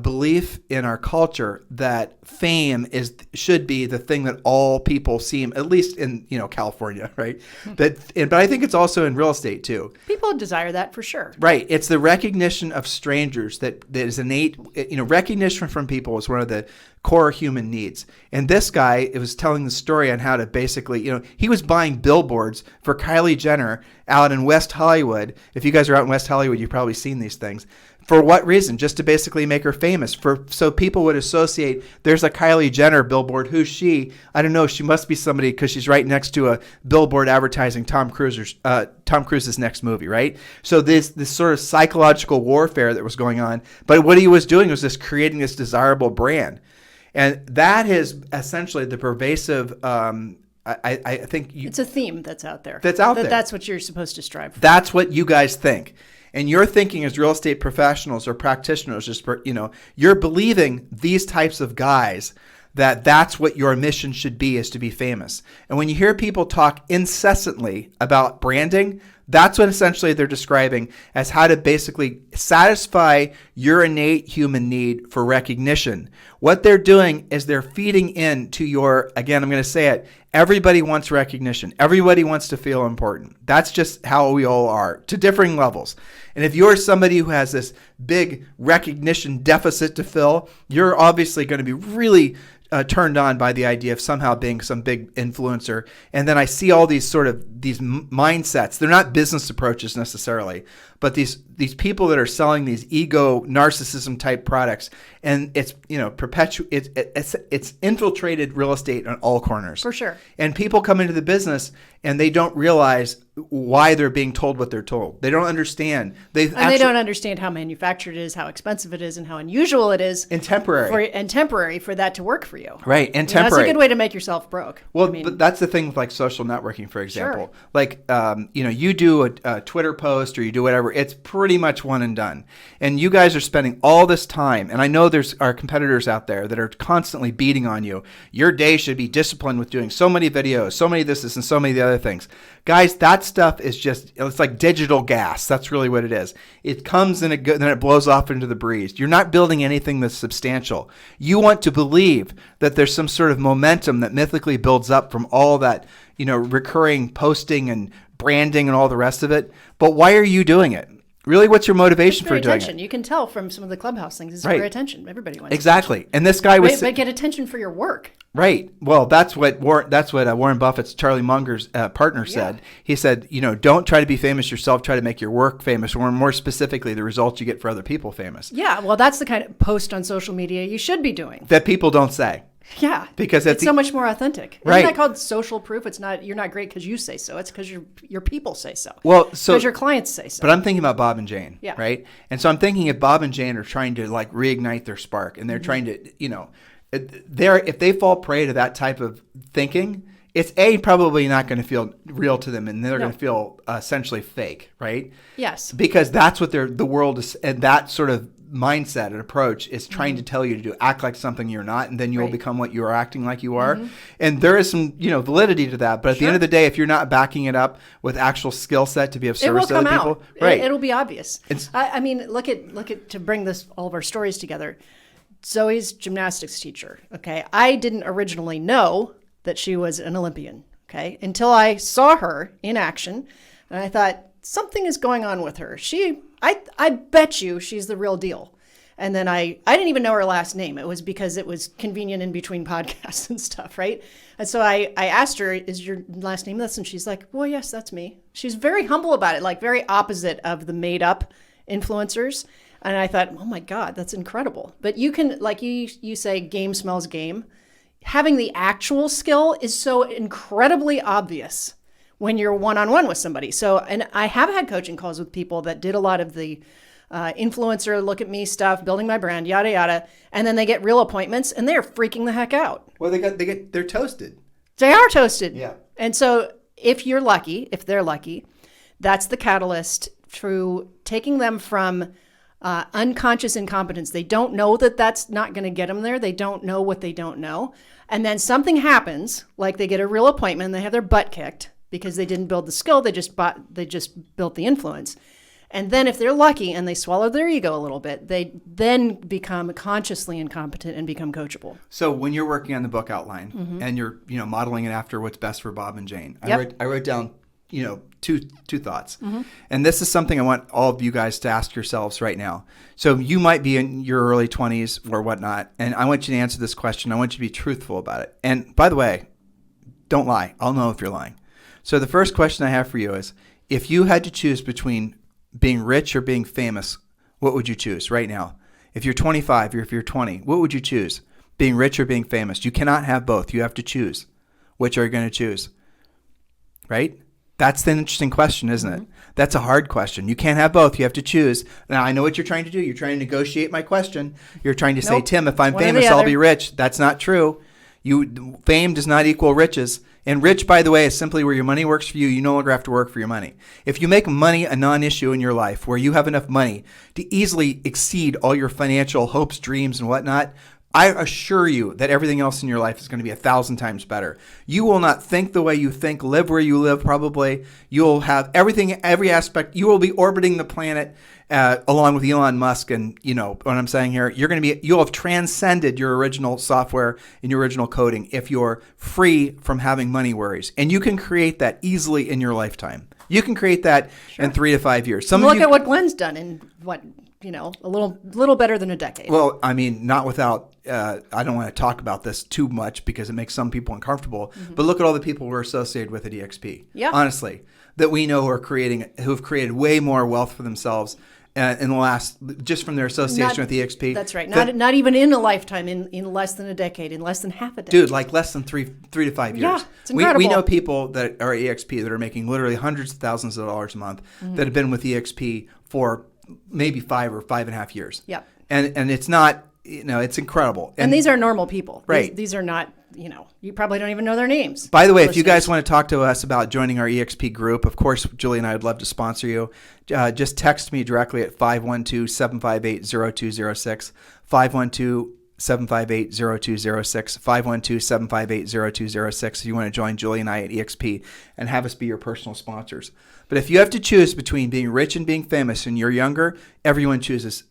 belief in our culture that fame should be the thing that all people seem, at least in California, right? But I think it's also in real estate too.
People desire that for sure.
Right. It's the recognition of strangers that is innate. Recognition from people is one of the core human needs. And this guy, it was telling the story on how to basically, he was buying billboards for Kylie Jenner out in West Hollywood. If you guys are out in West Hollywood, you've probably seen these things. For what reason? Just to basically make her famous. So people would associate, there's a Kylie Jenner billboard. Who's she? I don't know. She must be somebody because she's right next to a billboard advertising Tom Cruise's next movie, right? So this sort of psychological warfare that was going on. But what he was doing was just creating this desirable brand. And that is essentially the pervasive, I think...
it's a theme that's out there.
That's
what you're supposed to strive for.
That's what you guys think. And you're thinking as real estate professionals or practitioners, you're believing these types of guys that's what your mission should be, is to be famous. And when you hear people talk incessantly about branding, that's what essentially they're describing as how to basically satisfy your innate human need for recognition. What they're doing is they're feeding into again, I'm going to say it, everybody wants recognition. Everybody wants to feel important. That's just how we all are, to differing levels. And if you're somebody who has this big recognition deficit to fill, you're obviously going to be really turned on by the idea of somehow being some big influencer. And then I see all these mindsets. They're not business approaches necessarily, but these people that are selling these ego narcissism type products, and it's it's infiltrated real estate on all corners.
For sure.
And people come into the business and they don't realize why they're being told what they're told. They don't understand.
They don't understand how manufactured it is, how expensive it is, and how unusual it is.
And temporary.
For that to work for you.
Right, and temporary.
That's a good way to make yourself broke.
Well, but that's the thing with like social networking, for example.
Sure.
Like, you do a Twitter post or you do whatever, it's pretty much one and done. And you guys are spending all this time, and I know there's our competitors out there that are constantly beating on you. Your day should be disciplined with doing so many videos, so many this and so many of the other things. Guys, that stuff is it's like digital gas. That's really what it is. It comes and then it blows off into the breeze. You're not building anything that's substantial. You want to believe that there's some sort of momentum that mythically builds up from all that, recurring posting and branding and all the rest of it. But why are you doing it? Really, what's your motivation for doing it?
You can tell from some of the Clubhouse things. It's for attention. Everybody wants
exactly. And this guy was...
But get attention for your work.
Right. Well, that's what Warren Buffett's Charlie Munger's partner said. Yeah. He said, don't try to be famous yourself. Try to make your work famous, or more specifically, the results you get for other people famous.
Yeah. Well, that's the kind of post on social media you should be doing.
That people don't say.
Yeah,
because
it's so much more authentic.
Right.
Isn't that called social proof? It's not. You're not great because you say so. It's because your people say so.
Well,
because your clients say so.
But I'm thinking about Bob and Jane.
Yeah.
Right. And so I'm thinking if Bob and Jane are trying to like reignite their spark, and they're trying to, if they fall prey to that type of thinking, it's probably not going to feel real to them, and they're going to feel essentially fake. Right.
Yes.
Because that's what the world is, and that sort of mindset and approach is trying to tell you to do, act like something you're not, and then you'll become what you are acting like you are. And there is some validity to that, but at the end of the day, if you're not backing it up with actual skill set to be of service to other people, right,
it'll be obvious. I mean, look at to bring all of our stories together. Zoe's gymnastics teacher. Okay, I didn't originally know that she was an Olympian. Okay, until I saw her in action, and I thought something is going on with her. I bet you she's the real deal. And then I didn't even know her last name. It was because it was convenient in between podcasts and stuff, right? And so I asked her, is your last name this? And she's like, well, yes, that's me. She's very humble about it, like very opposite of the made up influencers. And I thought, oh my God, that's incredible. But you can, like you say, game smells game. Having the actual skill is so incredibly obvious when you're one-on-one with somebody. So, and I have had coaching calls with people that did a lot of the influencer, look at me stuff, building my brand, yada, yada. And then they get real appointments and they're freaking the heck out.
Well, they're toasted.
They are toasted.
Yeah.
And so if they're lucky, that's the catalyst through taking them from unconscious incompetence. They don't know that that's not going to get them there. They don't know what they don't know. And then something happens, like they get a real appointment, they have their butt kicked. because they didn't build the skill. They just built the influence. And then if they're lucky and they swallow their ego a little bit, they then become consciously incompetent and become coachable.
So when you're working on the book outline and you're, modeling it after what's best for Bob and Jane,
Yep.
I wrote down, two thoughts. And this is something I want all of you guys to ask yourselves right now. So you might be in your early 20s or whatnot, and I want you to answer this question. I want you to be truthful about it. And by the way, don't lie. I'll know if you're lying. So the first question I have for you is, if you had to choose between being rich or being famous, what would you choose right now? If you're 25 or if you're 20, what would you choose? Being rich or being famous? You cannot have both. You have to choose. Which are you going to choose? Right? That's the interesting question, isn't it? That's a hard question. You can't have both. You have to choose. Now, I know what you're trying to do. You're trying to negotiate my question. You're trying to say,
Nope.
Tim, if I'm
One or the
famous, I'll
other.
be rich. That's not true. Fame does not equal riches. And rich, by the way, is simply where your money works for you. You no longer have to work for your money. If you make money a non-issue in your life, where you have enough money to easily exceed all your financial hopes, dreams, and whatnot, I assure you that everything else in your life is going to be 1,000 times better. You will not think the way you think, live where you live probably. You'll have everything, every aspect. You will be orbiting the planet along with Elon Musk. And you know what I'm saying here? You'll have transcended your original software and your original coding if you're free from having money worries. And you can create that easily in your lifetime. You can create that in 3 to 5 years.
Look at what Glenn's done in a little better than a decade.
Well, I mean, not without, I don't want to talk about this too much because it makes some people uncomfortable, but look at all the people we're associated with at EXP.
Yeah.
Honestly, that we know who have created way more wealth for themselves in the last, just from their association with EXP.
That's right. Not even in a lifetime, in less than a decade, in less than half a decade.
Dude, like less than three to 5 years.
Yeah, it's incredible.
We know people that are EXP that are making literally hundreds of thousands of dollars a month that have been with EXP for maybe 5 or 5.5 years.
Yep.
And it's not, it's incredible.
And these are normal people.
Right.
These are not, you probably don't even know their names.
By the way, if you guys want to talk to us about joining our EXP group, of course, Julie and I would love to sponsor you. Just text me directly at 512-758-0206, 512-758-0206, 512-758-0206 if you want to join Julie and I at EXP and have us be your personal sponsors. But if you have to choose between being rich and being famous and you're younger, everyone chooses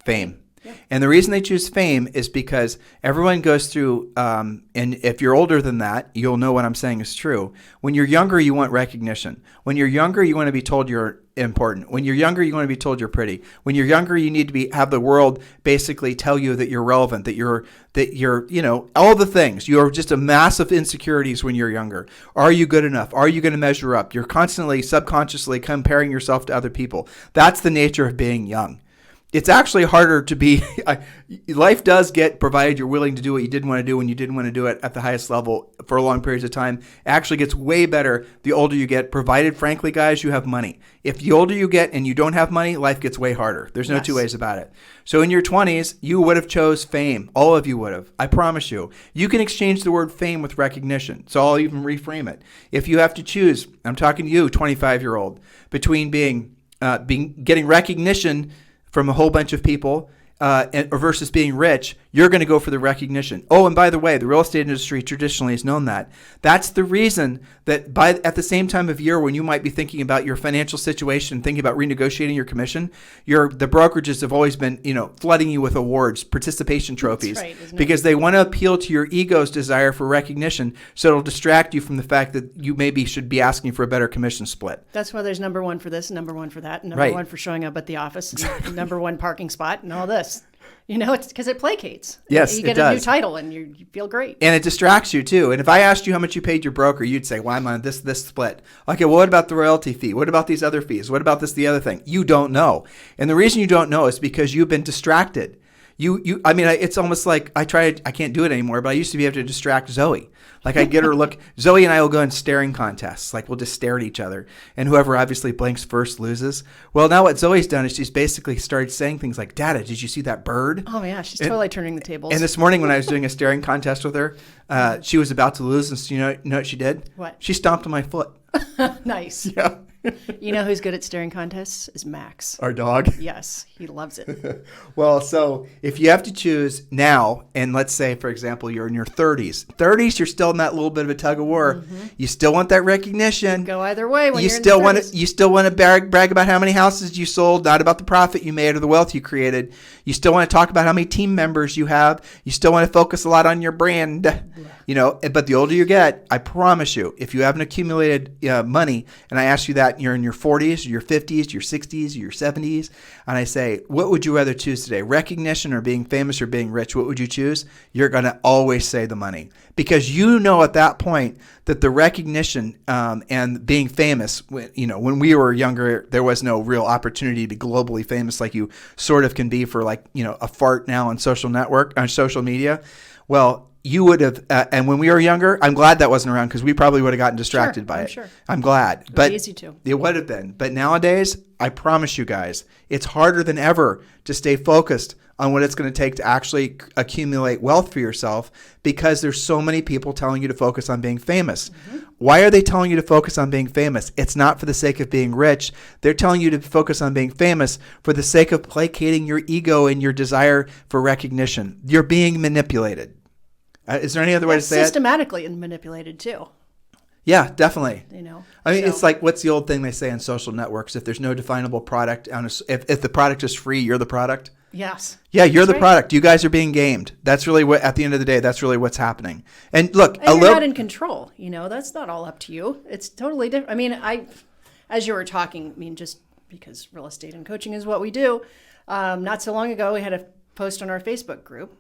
fame. Yep. And the reason they choose fame is because everyone goes through, and if you're older than that, you'll know what I'm saying is true. When you're younger, you want recognition. When you're younger, you want to be told you're important. When you're younger, you want to be told you're pretty. When you're younger, you need to have the world basically tell you that you're relevant, that you're all the things. You're just a mass of insecurities when you're younger. Are you good enough? Are you going to measure up? You're constantly, subconsciously comparing yourself to other people. That's the nature of being young. It's actually harder to be, life does get, provided you're willing to do what you didn't want to do when you didn't want to do it at the highest level for long periods of time, it actually gets way better the older you get, provided, frankly, guys, you have money. If the older you get and you don't have money, life gets way harder. There's no two ways about it. So in your 20s, you would have chose fame. All of you would have. I promise you. You can exchange the word fame with recognition. So I'll even reframe it. If you have to choose, I'm talking to you, 25-year-old, between getting recognition from a whole bunch of people versus being rich, you're going to go for the recognition. Oh, and by the way, the real estate industry traditionally has known that. That's the reason that at the same time of year when you might be thinking about your financial situation, thinking about renegotiating your commission, the brokerages have always been, flooding you with awards, participation trophies,
That's right, isn't it?
because they want to appeal to your ego's desire for recognition, so it'll distract you from the fact that you maybe should be asking for a better commission split.
That's why there's number one for this, number one for that, number one for showing up at the office, and number one parking spot, and all this. It's because it placates.
Yes,
you get
it does.
a new title and you feel great.
And it distracts you too. And if I asked you how much you paid your broker, you'd say, well, I'm on this split. Okay, well, what about the royalty fee? What about these other fees? What about the other thing? You don't know. And the reason you don't know is because you've been distracted. It's almost like I can't do it anymore, but I used to be able to distract Zoe. Like I'd get her to look, Zoe and I will go in staring contests. Like we'll just stare at each other. And whoever obviously blinks first loses. Well, now what Zoe's done is she's basically started saying things like, Dada, did you see that bird?
Oh yeah, she's totally turning the tables.
And this morning when I was doing a staring contest with her, she was about to lose. And you know what she did?
What?
She stomped on my foot.
Nice.
Yeah.
You know who's good at staring contests? Is Max.
Our dog.
Yes, he loves it.
Well, so if you have to choose now, and let's say, for example, you're in your 30s, you're still in that little bit of a tug of war. You still want that recognition.
Go either way when
You
you're
still
in the
want
30s.
to. You still want to brag about how many houses you sold, not about the profit you made or the wealth you created. You still want to talk about how many team members you have. You still want to focus a lot on your brand. But the older you get, I promise you, if you haven't accumulated money, and I ask you that you're in your 40s, your 50s, your 60s, your 70s, and I say, what would you rather choose today? Recognition or being famous or being rich? What would you choose? You're going to always say the money, because you know at that point that the recognition and being famous, when we were younger, there was no real opportunity to be globally famous like you sort of can be for a fart now on social media. Well, you would have, and when we were younger, I'm glad that wasn't around, because we probably would have gotten distracted by
I'm
it.
sure.
I'm glad.
It
But
was easy to.
it would have been. But nowadays, I promise you guys, it's harder than ever to stay focused on what it's going to take to actually accumulate wealth for yourself, because there's so many people telling you to focus on being famous. Why are they telling you to focus on being famous? It's not for the sake of being rich. They're telling you to focus on being famous for the sake of placating your ego and your desire for recognition. You're being manipulated. Is there any other way to say it?
Systematically and manipulated too.
Yeah, definitely. I mean,
So-
it's like, what's the old thing they say on social networks? If there's no definable product, if the product is free, you're the product.
Yes.
Yeah, you're
That's
the
right.
product. You guys are being gamed. That's really what, at the end of the day, that's really what's happening. And look,
And you're not in control. That's not all up to you. It's totally different. I mean, as you were talking, just because real estate and coaching is what we do, not so long ago, we had a post on our Facebook group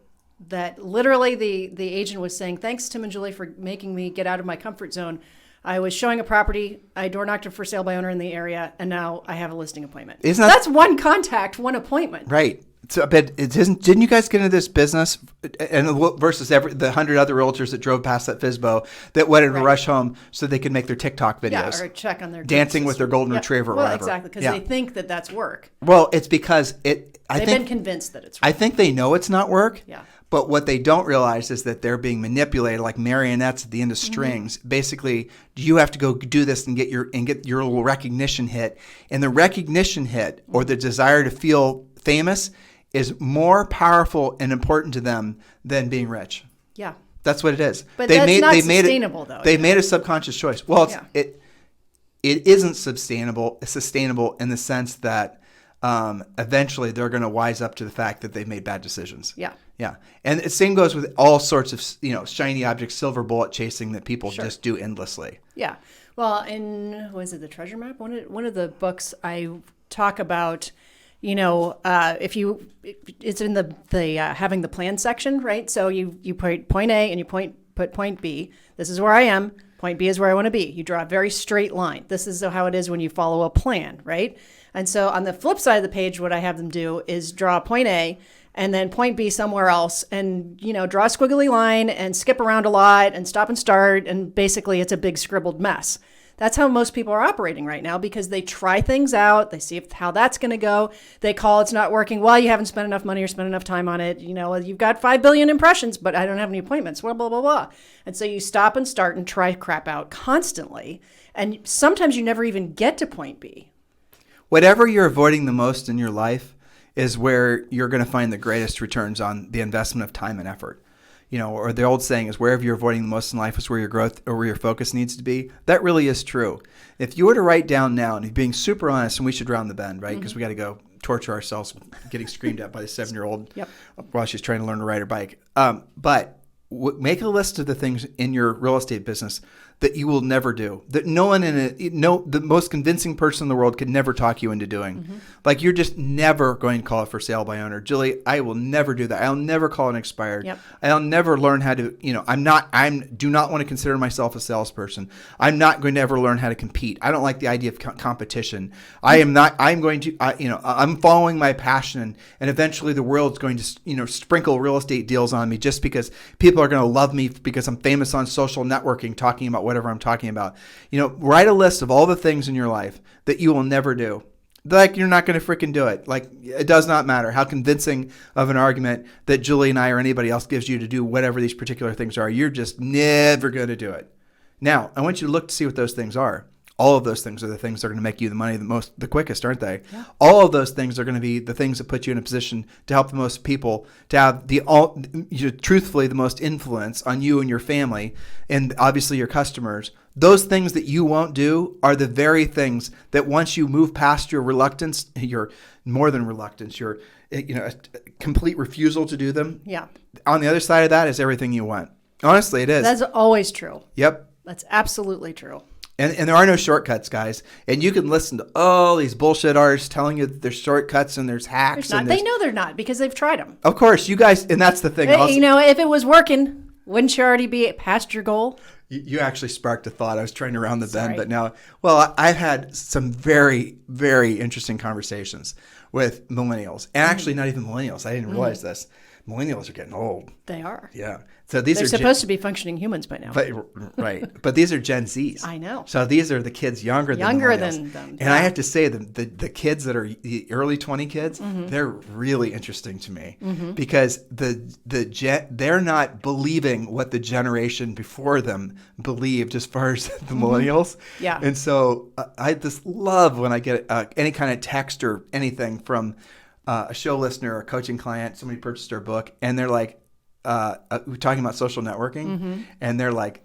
that literally the agent was saying, thanks, Tim and Julie, for making me get out of my comfort zone. I was showing a property, I door knocked a for sale by owner in the area, and now I have a listing appointment. That's one contact, one appointment.
Right. So, but didn't you guys get into this business versus the 100 other realtors that drove past that FSBO that wanted to rush home so they could make their TikTok videos?
Yeah, or check on their
dancing with their golden retriever or whatever.
Exactly, because they think that that's work.
Well, it's because
They've been convinced that it's work.
I think they know it's not work.
Yeah.
But what they don't realize is that they're being manipulated like marionettes at the end of strings. Basically, you have to go do this and get your little recognition hit. And the recognition hit, or the desire to feel famous, is more powerful and important to them than being rich.
Yeah.
That's what it is.
But that's not sustainable, though.
They made a subconscious choice. Well,
Yeah.
it isn't sustainable in the sense that eventually they're going to wise up to the fact that they've made bad decisions.
Yeah.
Yeah. And the same goes with all sorts of, shiny objects, silver bullet chasing that people just do endlessly.
Yeah. Well, in, was it The Treasure Map? One of the books I talk about, it's in the having the plan section, right? So you put point A and you put point B. This is where I am. Point B is where I want to be. You draw a very straight line. This is how it is when you follow a plan, right? And so on the flip side of the page, what I have them do is draw point A and then point B somewhere else and, draw a squiggly line and skip around a lot and stop and start. And basically it's a big scribbled mess. That's how most people are operating right now, because they try things out. They see how that's going to go. They call it's not working. Well, you haven't spent enough money or spent enough time on it. You've got 5 billion impressions, but I don't have any appointments. Well, blah, blah, blah. And so you stop and start and try crap out constantly. And sometimes you never even get to point B.
Whatever you're avoiding the most in your life is where you're going to find the greatest returns on the investment of time and effort. Or the old saying is, wherever you're avoiding the most in life is where your growth or where your focus needs to be. That really is true. If you were to write down now, and being super honest, and we should round the bend, right? Because we got to go torture ourselves getting screamed at by the 7-year-old while she's trying to learn to ride her bike. But make a list of the things in your real estate business that you will never do, that no one the most convincing person in the world could never talk you into doing. Like, you're just never going to call it for sale by owner. Julie, I will never do that. I'll never call it expired.
Yep.
I'll never learn how to, do not want to consider myself a salesperson. I'm not going to ever learn how to compete. I don't like the idea of competition. I'm following my passion, and eventually the world's going to, sprinkle real estate deals on me just because people are going to love me because I'm famous on social networking talking about whatever I'm talking about. Write a list of all the things in your life that you will never do. Like, you're not going to freaking do it. Like, it does not matter how convincing of an argument that Julie and I or anybody else gives you to do whatever these particular things are. You're just never going to do it. Now, I want you to look to see what those things are. All of those things are the things that are going to make you the money the quickest, aren't they? Yeah. All of those things are going to be the things that put you in a position to help the most people, to have truthfully the most influence on you and your family, and obviously your customers. Those things that you won't do are the very things that once you move past your reluctance, your more than reluctance, your a complete refusal to do them.
Yeah.
On the other side of that is everything you want. Honestly, it is.
That's always true.
Yep.
That's absolutely true.
And there are no shortcuts, guys. And you can listen to all these bullshit artists telling you that there's shortcuts and there's hacks.
They know they're not because they've tried them.
Of course, you guys, and that's the thing. Also,
if it was working, wouldn't you already be past your goal?
You actually sparked a thought. I was trying to round the bend, but now, I've had some very, very interesting conversations with millennials. And actually, not even millennials. I didn't realize this. Millennials are getting old.
They are.
Yeah. So they're
supposed to be functioning humans by now.
Right. But these are Gen Zs.
I know.
So these are the kids younger than them. And I have to say, the kids that are the early 20 kids, they're really interesting to me because they're not believing what the generation before them believed as far as the millennials.
Yeah.
And so I just love when I get any kind of text or anything from a show listener or a coaching client, somebody purchased our book, and they're like, we're talking about social networking, and they're like,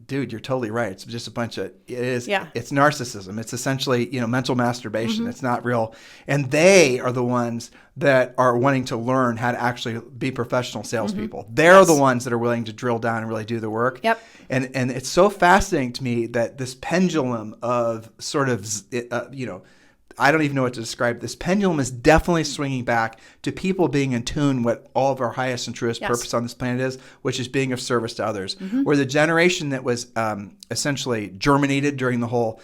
dude, you're totally right. It's just a bunch of, it's narcissism. It's essentially, mental masturbation. It's not real. And they are the ones that are wanting to learn how to actually be professional salespeople. They're the ones that are willing to drill down and really do the work.
Yep.
And it's so fascinating to me that this pendulum of sort of, I don't even know what to describe. This pendulum is definitely swinging back to people being in tune what all of our highest and truest purpose on this planet is, which is being of service to others. Where the generation that was essentially germinated during the whole,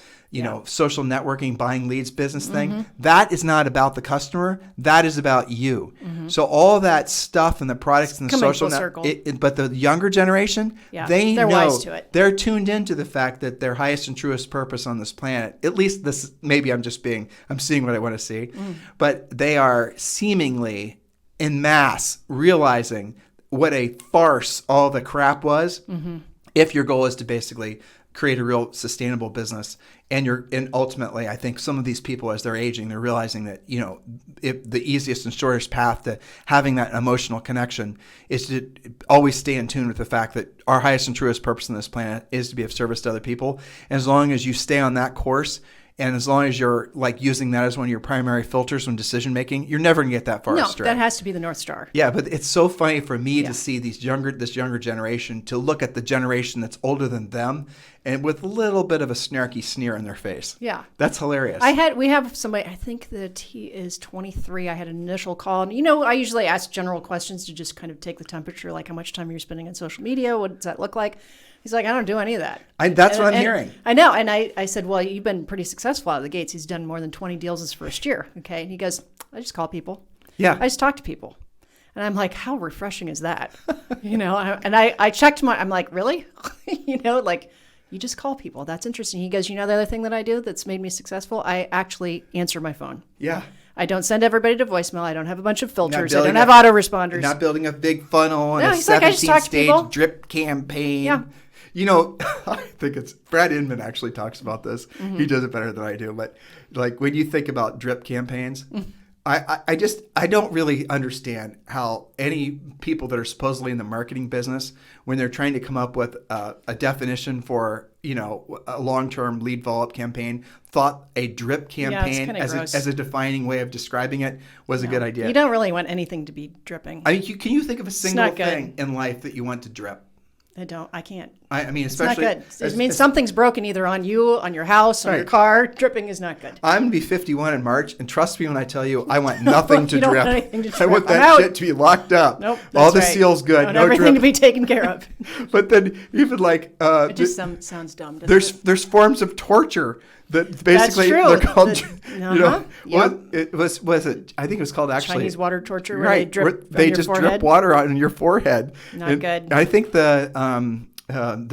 social networking, buying leads business thing, that is not about the customer. That is about you. So all that stuff and the products and the social network, but the younger generation, they're wise to it. They're tuned into the fact that their highest and truest purpose on this planet, at least this, maybe I'm seeing what I want to see, but they are seemingly en masse realizing what a farce all the crap was. If your goal is to basically create a real sustainable business, and ultimately, I think some of these people, as they're aging, they're realizing that the easiest and shortest path to having that emotional connection is to always stay in tune with the fact that our highest and truest purpose on this planet is to be of service to other people. And as long as you stay on that course, and as long as you're using that as one of your primary filters when decision making, you're never gonna get that far astray.
No, that has to be the North Star.
Yeah, but it's so funny for me to see this younger generation, to look at the generation that's older than them, and with a little bit of a snarky sneer on their face. Yeah, that's hilarious.
We have somebody. I think that he is 23. I had an initial call, and I usually ask general questions to just kind of take the temperature, like how much time you're spending on social media. What does that look like? He's like, I don't do any of that.
That's what I'm hearing.
I know. And I said, well, you've been pretty successful out of the gates. He's done more than 20 deals his first year. Okay. And he goes, I just call people.
Yeah.
I just talk to people. And I'm like, how refreshing is that? And I checked I'm like, really? You just call people. That's interesting. He goes, the other thing that I do that's made me successful, I actually answer my phone.
Yeah.
I don't send everybody to voicemail. I don't have a bunch of filters. I don't have autoresponders.
Not building a big funnel and a 17-stage drip campaign. Yeah. I think it's Brad Inman actually talks about this. He does it better than I do. But when you think about drip campaigns, I don't really understand how any people that are supposedly in the marketing business, when they're trying to come up with a definition for a long-term lead follow-up campaign, thought a drip campaign as a defining way of describing it was a good idea.
You don't really want anything to be dripping.
I mean, can you think of a single thing in life that you want to drip?
I can't.
I mean, especially.
It's not good. It means something's broken either on you, on your house, on your car. Dripping is not good.
I'm going to be 51 in March, and trust me when I tell you, I want nothing to drip. I want that
out.
shit to be locked up.
Nope.
All the seals good.
I want
no
everything
drip.
to be taken care of.
But then even
it just sounds dumb.
There's forms of torture that basically they're called. It was it? I think it was called actually
Chinese water torture. Where
right. They just drip water on your forehead.
Not good.
I think the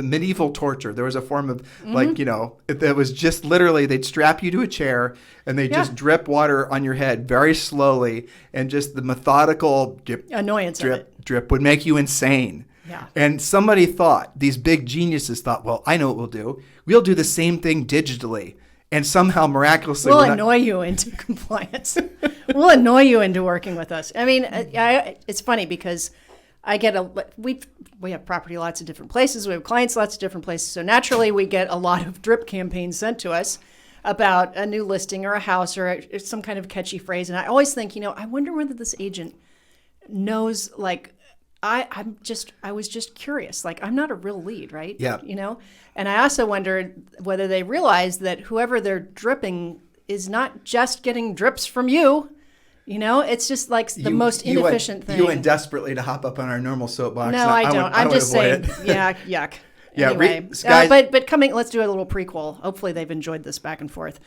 medieval torture. There was a form of it was just literally they'd strap you to a chair and they just drip water on your head very slowly, and just the methodical
annoyance
drip would make you insane.
Yeah.
And somebody thought, these big geniuses thought, well, I know what we'll do. We'll do the same thing digitally. And somehow miraculously,
We'll annoy you into compliance. We'll annoy you into working with us. I mean, it's funny because I get we have property lots of different places. We have clients lots of different places. So naturally, we get a lot of drip campaigns sent to us about a new listing or a house or some kind of catchy phrase. And I always think, I wonder whether this agent knows, like, I was just curious. Like, I'm not a real lead, right?
Yeah.
And I also wondered whether they realize that whoever they're dripping is not just getting drips from you. It's just like the most inefficient thing.
You went desperately to hop up on our normal soapbox.
No, I don't. I'm just saying, yeah, yuck.
Yeah,
anyway,
guys,
but coming, let's do a little prequel. Hopefully they've enjoyed this back and forth.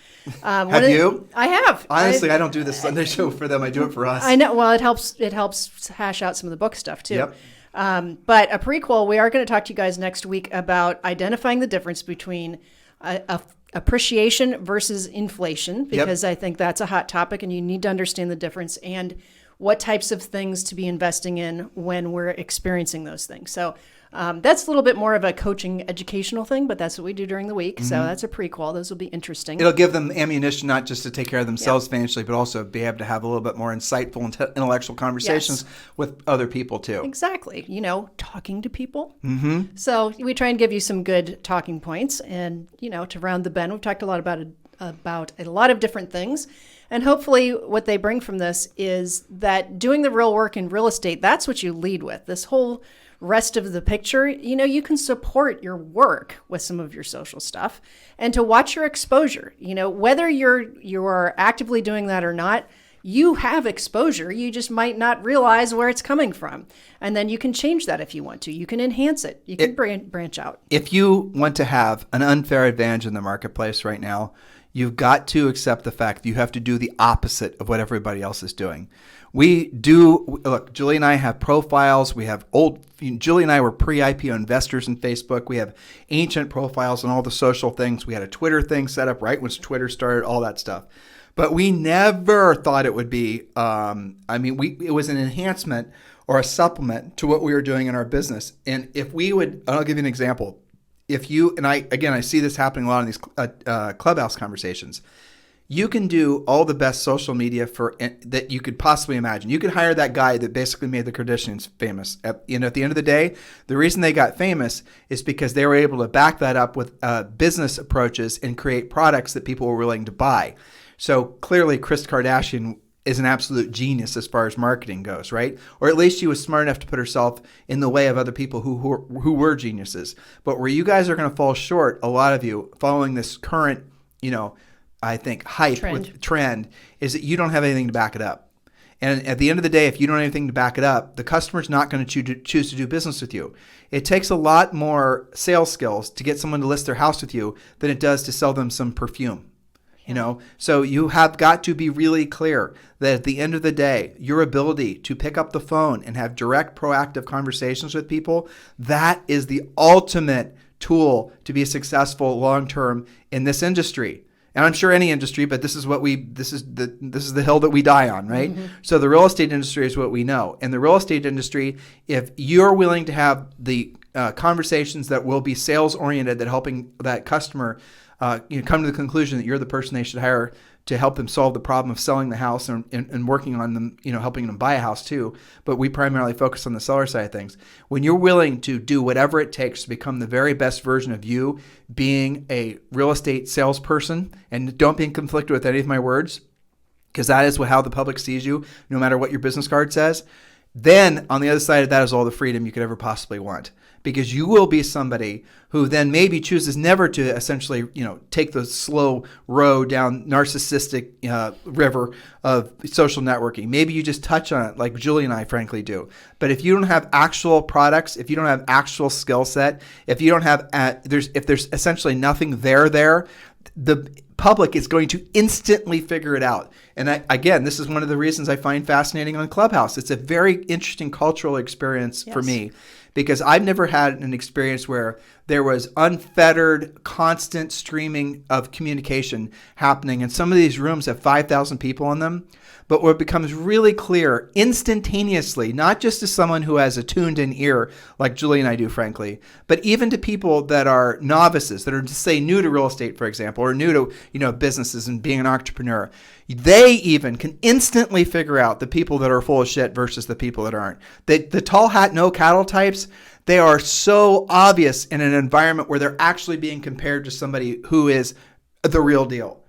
Have you?
I have.
Honestly, I don't do the Sunday show for them. I do it for us.
I know. Well, it helps hash out some of the book stuff too.
Yep.
But a prequel, we are going to talk to you guys next week about identifying the difference between appreciation versus inflation, because I think that's a hot topic and you need to understand the difference and what types of things to be investing in when we're experiencing those things. So that's a little bit more of a coaching educational thing, but that's what we do during the week. So that's a prequel. Those will be interesting.
It'll give them ammunition not just to take care of themselves financially, but also be able to have a little bit more insightful intellectual conversations with other people too.
Exactly. Talking to people. Mm-hmm. So we try and give you some good talking points. And, to round the bend, we've talked a lot about a lot of different things. And hopefully what they bring from this is that doing the real work in real estate, that's what you lead with. This whole rest of the picture, you can support your work with some of your social stuff and to watch your exposure. Whether you're actively doing that or not, you have exposure. You just might not realize where it's coming from. And then you can change that if you want to. You can enhance it. You can branch out. If
you want to have an unfair advantage in the marketplace right now, you've got to accept the fact that you have to do the opposite of what everybody else is doing. Look, Julie and I have profiles. Julie and I were pre-IPO investors in Facebook. We have ancient profiles on all the social things. We had a Twitter thing set up right when Twitter started, all that stuff. But we never thought it would be, it was an enhancement or a supplement to what we were doing in our business. And I'll give you an example. I see this happening a lot in these Clubhouse conversations. You can do all the best social media that you could possibly imagine. You could hire that guy that basically made the Kardashians famous. At the end of the day, the reason they got famous is because they were able to back that up with business approaches and create products that people were willing to buy. So clearly, Kris Kardashian is an absolute genius as far as marketing goes, right? Or at least she was smart enough to put herself in the way of other people who were geniuses. But where you guys are going to fall short, a lot of you, following this current, I think, trend, is that you don't have anything to back it up. And at the end of the day, if you don't have anything to back it up, the customer's not going to choose to do business with you. It takes a lot more sales skills to get someone to list their house with you than it does to sell them some perfume. So you have got to be really clear that at the end of the day, your ability to pick up the phone and have direct, proactive conversations with people, that is the ultimate tool to be successful long-term in this industry. And I'm sure any industry, but this is the hill that we die on, right? Mm-hmm. So the real estate industry is what we know. And the real estate industry, if you're willing to have the conversations that will be sales-oriented, that helping that customer come to the conclusion that you're the person they should hire to help them solve the problem of selling the house and working on them, helping them buy a house too. But we primarily focus on the seller side of things. When you're willing to do whatever it takes to become the very best version of you, being a real estate salesperson, and don't be in conflict with any of my words, because that is how the public sees you, no matter what your business card says, then on the other side of that is all the freedom you could ever possibly want. Because you will be somebody who then maybe chooses never to essentially, take the slow road down narcissistic river of social networking. Maybe you just touch on it like Julie and I frankly do. But if you don't have actual products, if you don't have actual skill set, if you don't have, if there's essentially nothing there, the public is going to instantly figure it out. And again, this is one of the reasons I find fascinating on Clubhouse. It's a very interesting cultural experience for me. Because I've never had an experience where there was unfettered, constant streaming of communication happening. And some of these rooms have 5,000 people in them. But what becomes really clear instantaneously, not just to someone who has a tuned-in ear like Julie and I do, frankly, but even to people that are novices, that are, say, new to real estate, for example, or new to businesses and being an entrepreneur, they even can instantly figure out the people that are full of shit versus the people that aren't. The tall hat, no cattle types, they are so obvious in an environment where they're actually being compared to somebody who is the real deal.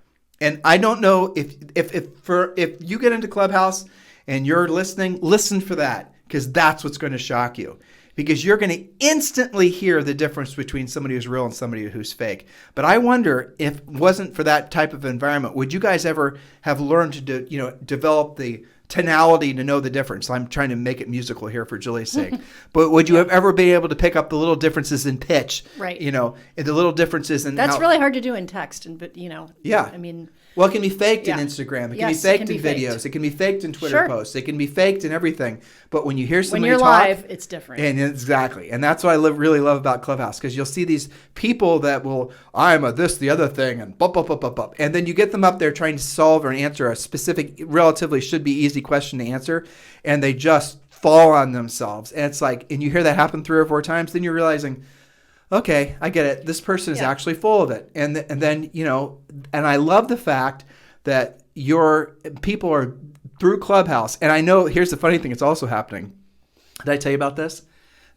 And I don't know if you get into Clubhouse and you're listening, listen for that, because that's what's going to shock you. Because you're going to instantly hear the difference between somebody who's real and somebody who's fake. But I wonder if it wasn't for that type of environment, would you guys ever have learned to develop the tonality to know the difference? I'm trying to make it musical here for Julie's sake. But would you have ever been able to pick up the little differences in pitch?
Right.
And the little differences in
That's really hard to do in text.
Yeah.
I mean,
well, it can be faked in
Yeah.
Instagram. It can
Yes,
be
it
faked
can
in
be
videos.
faked.
It can be faked in Twitter
Sure.
posts. It can be faked in everything. But when you hear
when
somebody
you're
talk,
live, it's different.
and exactly, and that's what I really love about Clubhouse, because you'll see these people that will, I'm a this, the other thing, and bop, bop, bop, bop, bop. And then you get them up there trying to solve or answer a specific, relatively should be easy question to answer, and they just fall on themselves. And it's like, and you hear that happen 3 or 4 times, then you're realizing, okay, I get it. This person is actually full of it. And then, and I love the fact that your people are through Clubhouse. And I know, here's the funny thing, it's also happening. Did I tell you about this?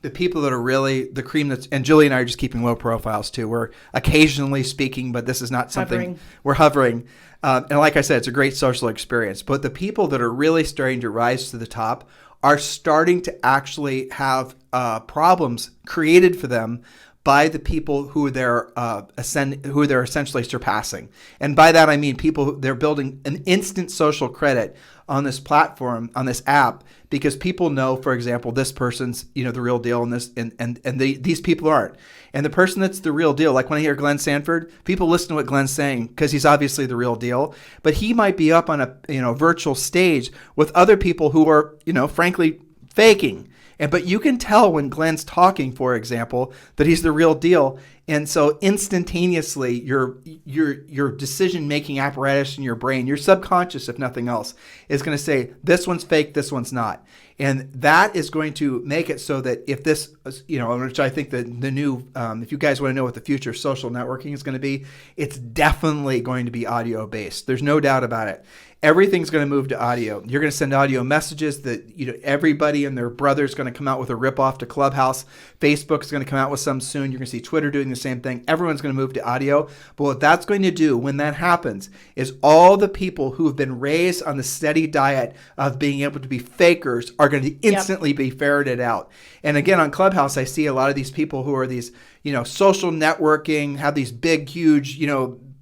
The people that are really the cream and Julie and I are just keeping low profiles too. We're occasionally speaking, but this is not something we're hovering. And like I said, it's a great social experience. But the people that are really starting to rise to the top are starting to actually have problems created for them by the people who they're essentially surpassing. And by that I mean they're building an instant social credit on this platform, on this app, because people know, for example, this person's the real deal, and these people aren't. And the person that's the real deal, like when I hear Glenn Sanford, people listen to what Glenn's saying because he's obviously the real deal. But he might be up on a virtual stage with other people who are frankly faking. But you can tell when Glenn's talking, for example, that he's the real deal. And so instantaneously, your decision-making apparatus in your brain, your subconscious, if nothing else, is going to say, this one's fake, this one's not. And that is going to make it so that if this, which I think the new, if you guys want to know what the future of social networking is going to be, it's definitely going to be audio-based. There's no doubt about it. Everything's going to move to audio. You're going to send audio messages that everybody and their brother is going to come out with a ripoff to Clubhouse. Facebook's going to come out with some soon. You're going to see Twitter doing the same thing. Everyone's going to move to audio. But what that's going to do when that happens is all the people who have been raised on the steady diet of being able to be fakers are going to instantly be ferreted out. And again, on Clubhouse, I see a lot of these people who are these, social networking, have these big, huge,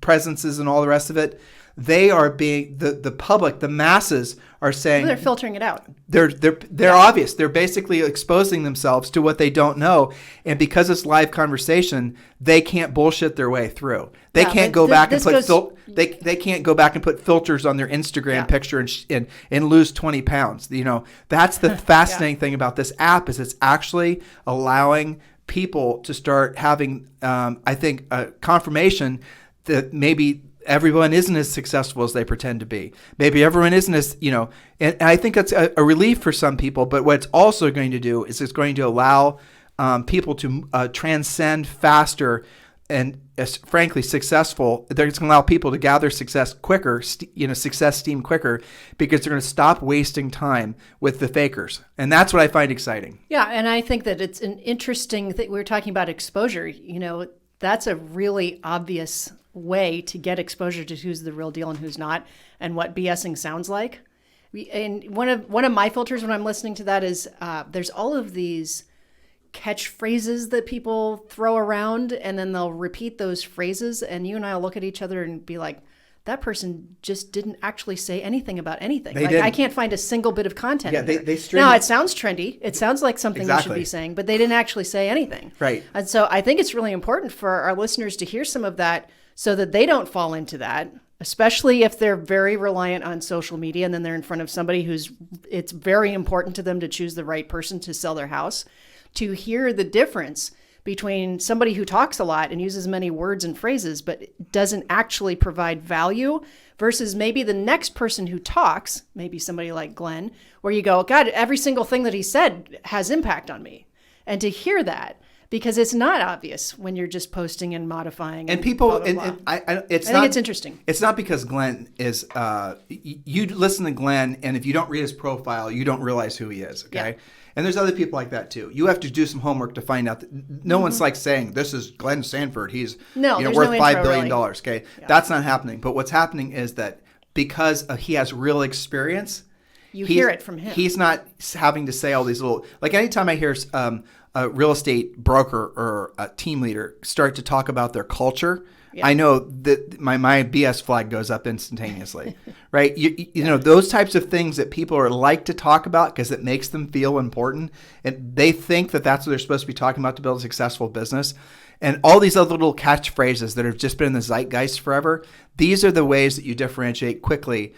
presences and all the rest of it. They are being the public, the masses are saying
they're filtering it out.
They're obvious. They're basically exposing themselves to what they don't know, and because it's live conversation, they can't bullshit their way through. They can't go back and put they can't go back and put filters on their Instagram picture and lose 20 pounds. That's the fascinating thing about this app is it's actually allowing people to start having, I think, a confirmation that maybe everyone isn't as successful as they pretend to be. Maybe everyone isn't as, and I think that's a relief for some people. But what it's also going to do is it's going to allow people to transcend faster and, frankly, successful. It's going to allow people to gather success quicker, success steam quicker, because they're going to stop wasting time with the fakers. And that's what I find exciting.
Yeah, and I think that it's an interesting thing. We were talking about exposure. That's a really obvious way to get exposure to who's the real deal and who's not, and what BSing sounds like. And one of my filters when I'm listening to that is there's all of these catchphrases that people throw around, and then they'll repeat those phrases, and you and I will look at each other and be like, that person just didn't actually say anything about anything. I can't find a single bit of content.
Yeah,
now it sounds trendy. It sounds like something we should be saying, but they didn't actually say anything.
Right.
And so I think it's really important for our listeners to hear some of that so that they don't fall into that, especially if they're very reliant on social media and then they're in front of somebody it's very important to them to choose the right person to sell their house, to hear the difference between somebody who talks a lot and uses many words and phrases, but doesn't actually provide value versus maybe the next person who talks, maybe somebody like Glenn, where you go, God, every single thing that he said has impact on me. And to hear that, because it's not obvious when you're just posting and modifying.
And people,
blah, blah, blah.
I think
it's interesting.
It's not because Glenn is, you listen to Glenn, and if you don't read his profile, you don't realize who he is, okay?
Yeah.
And there's other people like that too. You have to do some homework to find out that no one's like saying, this is Glenn Sanford. He's
there's
worth
no
$5
intro,
billion,
really.
okay?
Yeah.
That's not happening. But what's happening is that because he has real experience,
You hear it from him.
He's not having to say all these little, like anytime I hear a real estate broker or a team leader start to talk about their culture,
Yeah.
I know that my BS flag goes up instantaneously, right? You know, those types of things that people are like to talk about because it makes them feel important. And they think that that's what they're supposed to be talking about to build a successful business. And all these other little catchphrases that have just been in the zeitgeist forever, these are the ways that you differentiate quickly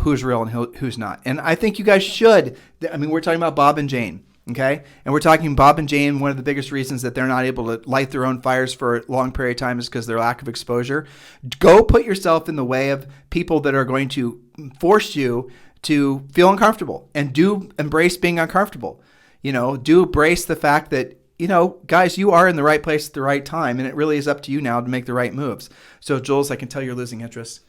who's real and who's not. And I think you guys should. I mean, we're talking about Bob and Jane. Okay. And we're talking Bob and Jane. One of the biggest reasons that they're not able to light their own fires for a long period of time is because their lack of exposure. Go put yourself in the way of people that are going to force you to feel uncomfortable, and do embrace being uncomfortable. You know, do embrace the fact that, you know, guys, you are in the right place at the right time, and it really is up to you now to make the right moves. So, Jules, I can tell you're losing interest.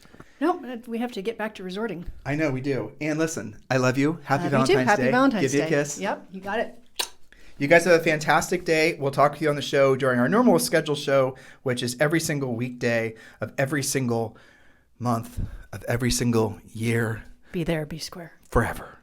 No, we have to get back to resorting.
I know we do. And listen, I love you. Happy
You
Valentine's
too.
Day.
Happy Valentine's Day.
Give you a kiss.
Yep, you got it.
You guys have a fantastic day. We'll talk with you on the show during our normal scheduled show, which is every single weekday of every single month of every single year.
Be there, be square.
Forever.